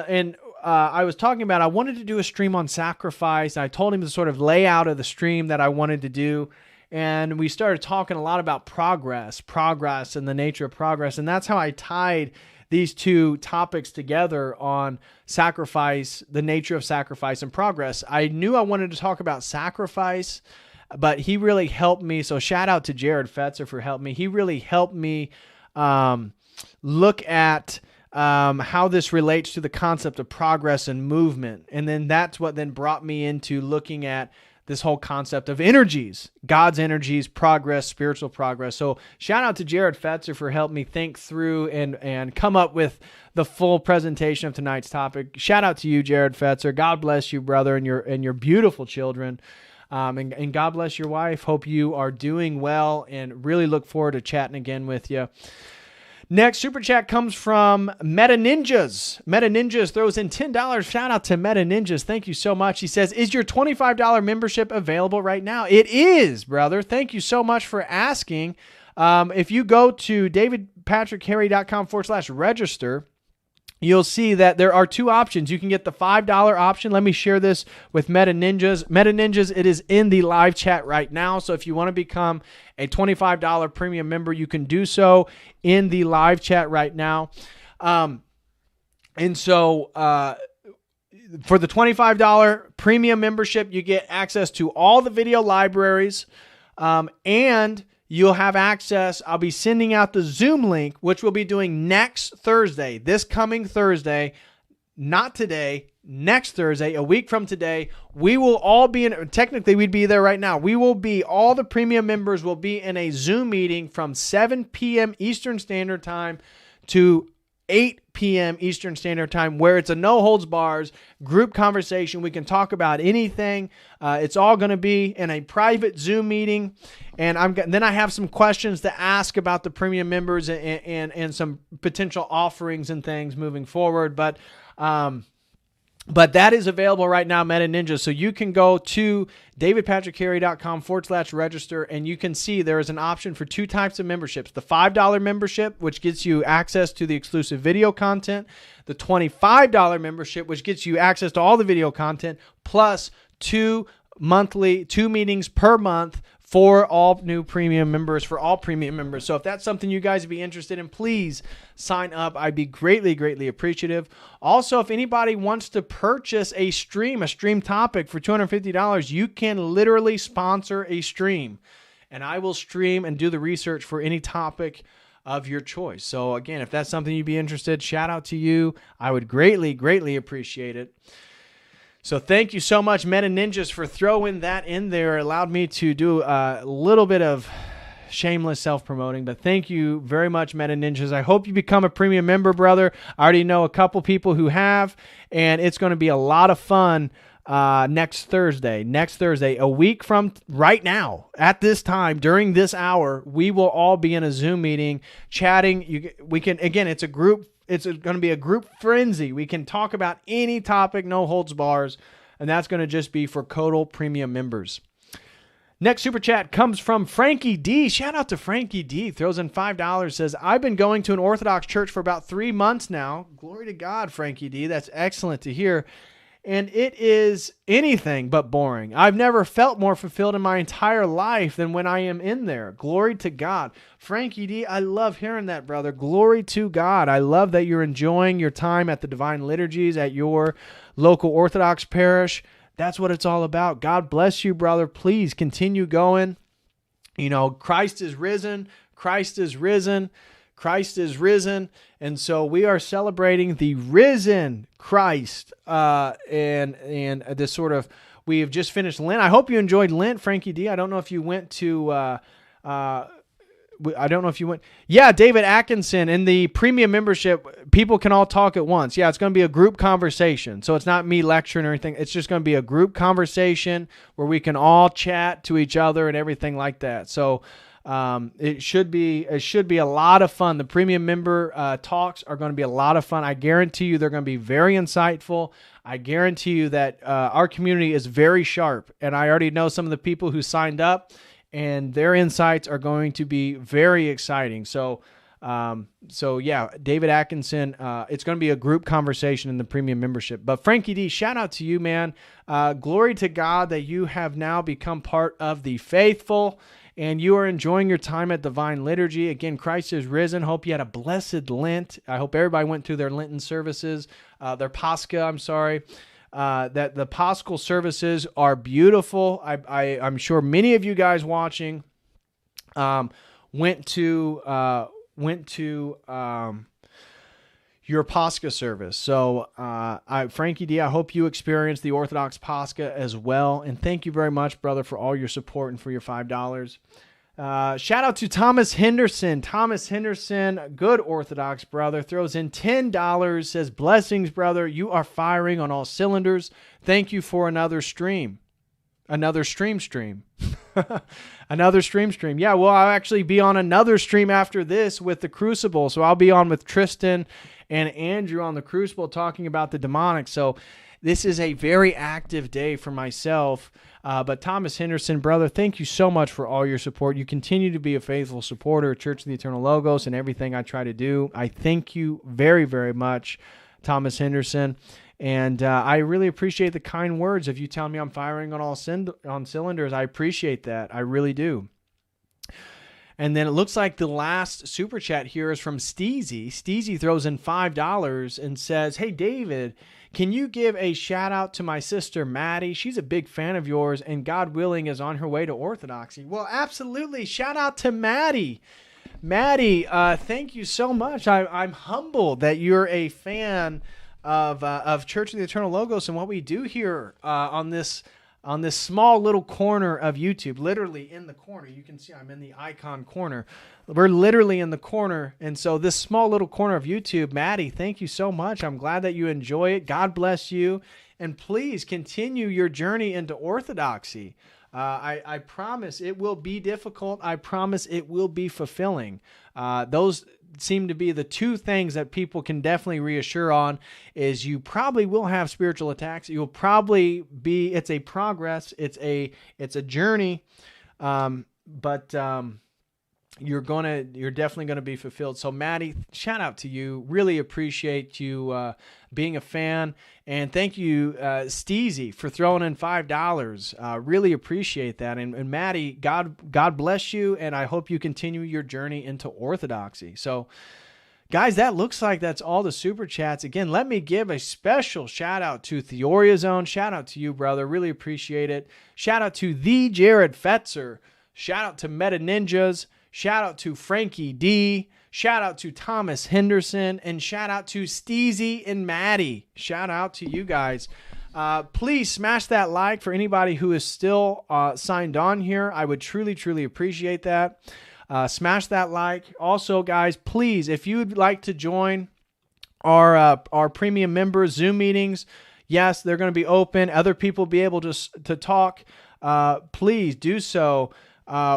I was talking about I wanted to do a stream on sacrifice. I told him the sort of layout of the stream that I wanted to do, and we started talking a lot about progress, and the nature of progress, and that's how I tied these two topics together on sacrifice, the nature of sacrifice, and progress. I knew I wanted to talk about sacrifice, but he really helped me. So shout out to Jared Fetzer for helping me. He really helped me look at how this relates to the concept of progress and movement. And then that's what then brought me into looking at this whole concept of energies, God's energies, progress, spiritual progress. So shout out to Jared Fetzer for helping me think through and come up with the full presentation of tonight's topic. Shout out to you, Jared Fetzer. God bless you, brother, and your beautiful children. And God bless your wife. Hope you are doing well, and really look forward to chatting again with you. Next super chat comes from Meta Ninjas. Meta Ninjas throws in $10. Shout out to Meta Ninjas. Thank you so much. He says, "Is your $25 membership available right now?" It is, brother. Thank you so much for asking. If you go to davidpatrickharry.com/register, you'll see that there are two options. You can get the $5 option. Let me share this with Meta Ninjas. Meta Ninjas, it is in the live chat right now. So if you want to become a $25 premium member, you can do so in the live chat right now. For the $25 premium membership, you get access to all the video libraries, and you'll have access. I'll be sending out the Zoom link, which we'll be doing next Thursday, this coming Thursday, not today, next Thursday, a week from today. We will all be technically we'd be there right now. All the premium members will be in a Zoom meeting from 7 p.m. Eastern Standard Time to 8 p.m. Eastern Standard Time, where it's a no holds bars group conversation. We can talk about anything. It's all going to be in a private Zoom meeting, and then I have some questions to ask about the premium members and some potential offerings and things moving forward. But that is available right now, Meta Ninja. So you can go to davidpatrickcarey.com/register, and you can see there is an option for two types of memberships. The $5 membership, which gets you access to the exclusive video content. The $25 membership, which gets you access to all the video content, plus two meetings per month for all premium members. So if that's something you guys would be interested in, please sign up. I'd be greatly, greatly appreciative. Also, if anybody wants to purchase a stream topic for $250, you can literally sponsor a stream, and I will stream and do the research for any topic of your choice. So again, if that's something you'd be interested, shout out to you. I would greatly, greatly appreciate it. So thank you so much, Meta Ninjas, for throwing that in there. It allowed me to do a little bit of shameless self-promoting, but thank you very much, Meta Ninjas. I hope you become a premium member, brother. I already know a couple people who have, and it's going to be a lot of fun next Thursday, a week from right now, at this time, during this hour. We will all be in a Zoom meeting chatting. It's going to be a group frenzy. We can talk about any topic, no holds bars, and that's going to just be for Codal Premium members. Next super chat comes from Frankie D. Shout out to Frankie D. Throws in $5, says, I've been going to an Orthodox church for about 3 months now. Glory to God, Frankie D. That's excellent to hear. And it is anything but boring. I've never felt more fulfilled in my entire life than when I am in there. Glory to God. Frankie D, I love hearing that, brother. Glory to God. I love that you're enjoying your time at the Divine Liturgies at your local Orthodox parish. That's what it's all about. God bless you, brother. Please continue going. You know, Christ is risen. Christ is risen. Christ is risen. And so we are celebrating the risen Christ. And this sort of, we have just finished Lent. I hope you enjoyed Lent, Frankie D. I don't know if you went to, Yeah, David Atkinson, in the premium membership, people can all talk at once. Yeah, it's going to be a group conversation. So it's not me lecturing or anything. It's just going to be a group conversation where we can all chat to each other and everything like that. So it should be a lot of fun. The premium member talks are going to be a lot of fun. I guarantee you they're going to be very insightful. I guarantee you that our community is very sharp, and I already know some of the people who signed up, and their insights are going to be very exciting. So yeah, David Atkinson, it's going to be a group conversation in the premium membership. But Frankie D, shout out to you, man. Glory to God that you have now become part of the faithful, and you are enjoying your time at Divine Liturgy. Again, Christ is risen. Hope you had a blessed Lent. I hope everybody went through their Lenten services, their Pascha, that the Paschal services are beautiful. I'm sure many of you guys watching went to your Pascha service. So Frankie D, I hope you experienced the Orthodox Pascha as well. And thank you very much, brother, for all your support and for your $5. Shout out to Thomas Henderson. Thomas Henderson, good Orthodox brother, throws in $10, says, blessings, brother. You are firing on all cylinders. Thank you for another stream. Another stream. Another stream. Yeah, well, I'll actually be on another stream after this with the Crucible. So I'll be on with Tristan and Andrew on the Crucible talking about the demonic. So this is a very active day for myself. But Thomas Henderson, brother, thank you so much for all your support. You continue to be a faithful supporter of Church of the Eternal Logos and everything I try to do. I thank you very, very much. Thomas Henderson. And I really appreciate the kind words. If you tell me I'm firing on all cylinders, I appreciate that. I really do. And then it looks like the last super chat here is from Steezy. Steezy throws in $5 and says, "Hey, David, can you give a shout out to my sister, Maddie? She's a big fan of yours and God willing is on her way to Orthodoxy." Well, absolutely. Shout out to Maddie. Maddie, thank you so much. I'm humbled that you're a fan of Church of the Eternal Logos and what we do here on this small little corner of YouTube, literally in the corner. You can see I'm in the icon corner. We're literally in the corner. And so this small little corner of YouTube, Maddie, thank you so much. I'm glad that you enjoy it. God bless you. And please continue your journey into Orthodoxy. I promise it will be difficult. I promise it will be fulfilling. Those seem to be the two things that people can definitely reassure on is you probably will have spiritual attacks. You'll probably be, it's a progress. It's a journey. But you're definitely going to be fulfilled. So Maddie, shout out to you. Really appreciate you being a fan. And thank you, Steezy, for throwing in $5. Really appreciate that. And Maddie, God bless you. And I hope you continue your journey into Orthodoxy. So guys, that looks like that's all the super chats. Again, let me give a special shout out to Theoria Zone. Shout out to you, brother. Really appreciate it. Shout out to the Jared Fetzer. Shout out to Meta Ninjas. Shout out to Frankie D. Shout out to Thomas Henderson. And shout out to Steezy and Maddie. Shout out to you guys. Please smash that like for anybody who is still signed on here. I would truly, truly appreciate that. Smash that like. Also, guys, please, if you would like to join our premium members Zoom meetings, yes, they're going to be open. Other people will be able to talk. Please do so.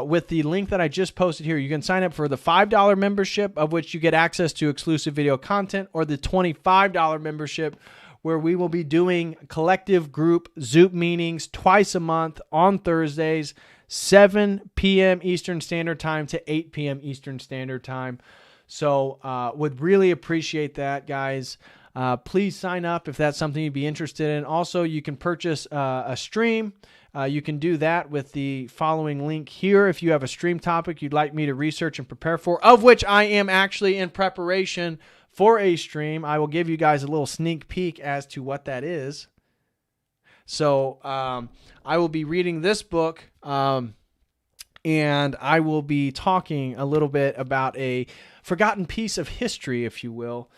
With the link that I just posted here. You can sign up for the $5 membership, of which you get access to exclusive video content, or the $25 membership, where we will be doing collective group Zoom meetings twice a month on Thursdays, 7 p.m. Eastern Standard Time to 8 p.m. Eastern Standard Time. So would really appreciate that, guys. Please sign up if that's something you'd be interested in. Also, you can purchase a stream. You can do that with the following link here. If you have a stream topic you'd like me to research and prepare for, of which I am actually in preparation for a stream, I will give you guys a little sneak peek as to what that is. So I will be reading this book, and I will be talking a little bit about a forgotten piece of history, if you will.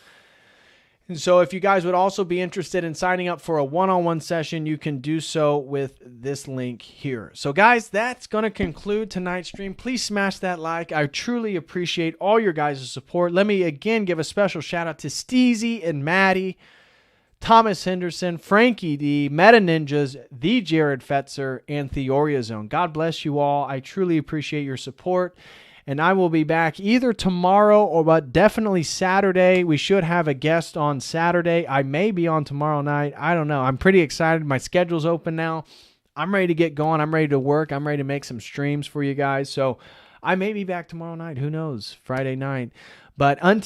And so if you guys would also be interested in signing up for a one-on-one session, you can do so with this link here. So guys, that's going to conclude tonight's stream. Please smash that like. I truly appreciate all your guys' support. Let me again give a special shout out to Steezy and Maddie, Thomas Henderson, Frankie D, Meta Ninjas, the Jared Fetzer, and Theoria Zone. God bless you all. I truly appreciate your support. And I will be back either tomorrow but definitely Saturday. We should have a guest on Saturday. I may be on tomorrow night. I don't know. I'm pretty excited. My schedule's open now. I'm ready to get going. I'm ready to work. I'm ready to make some streams for you guys. So I may be back tomorrow night. Who knows? Friday night. But until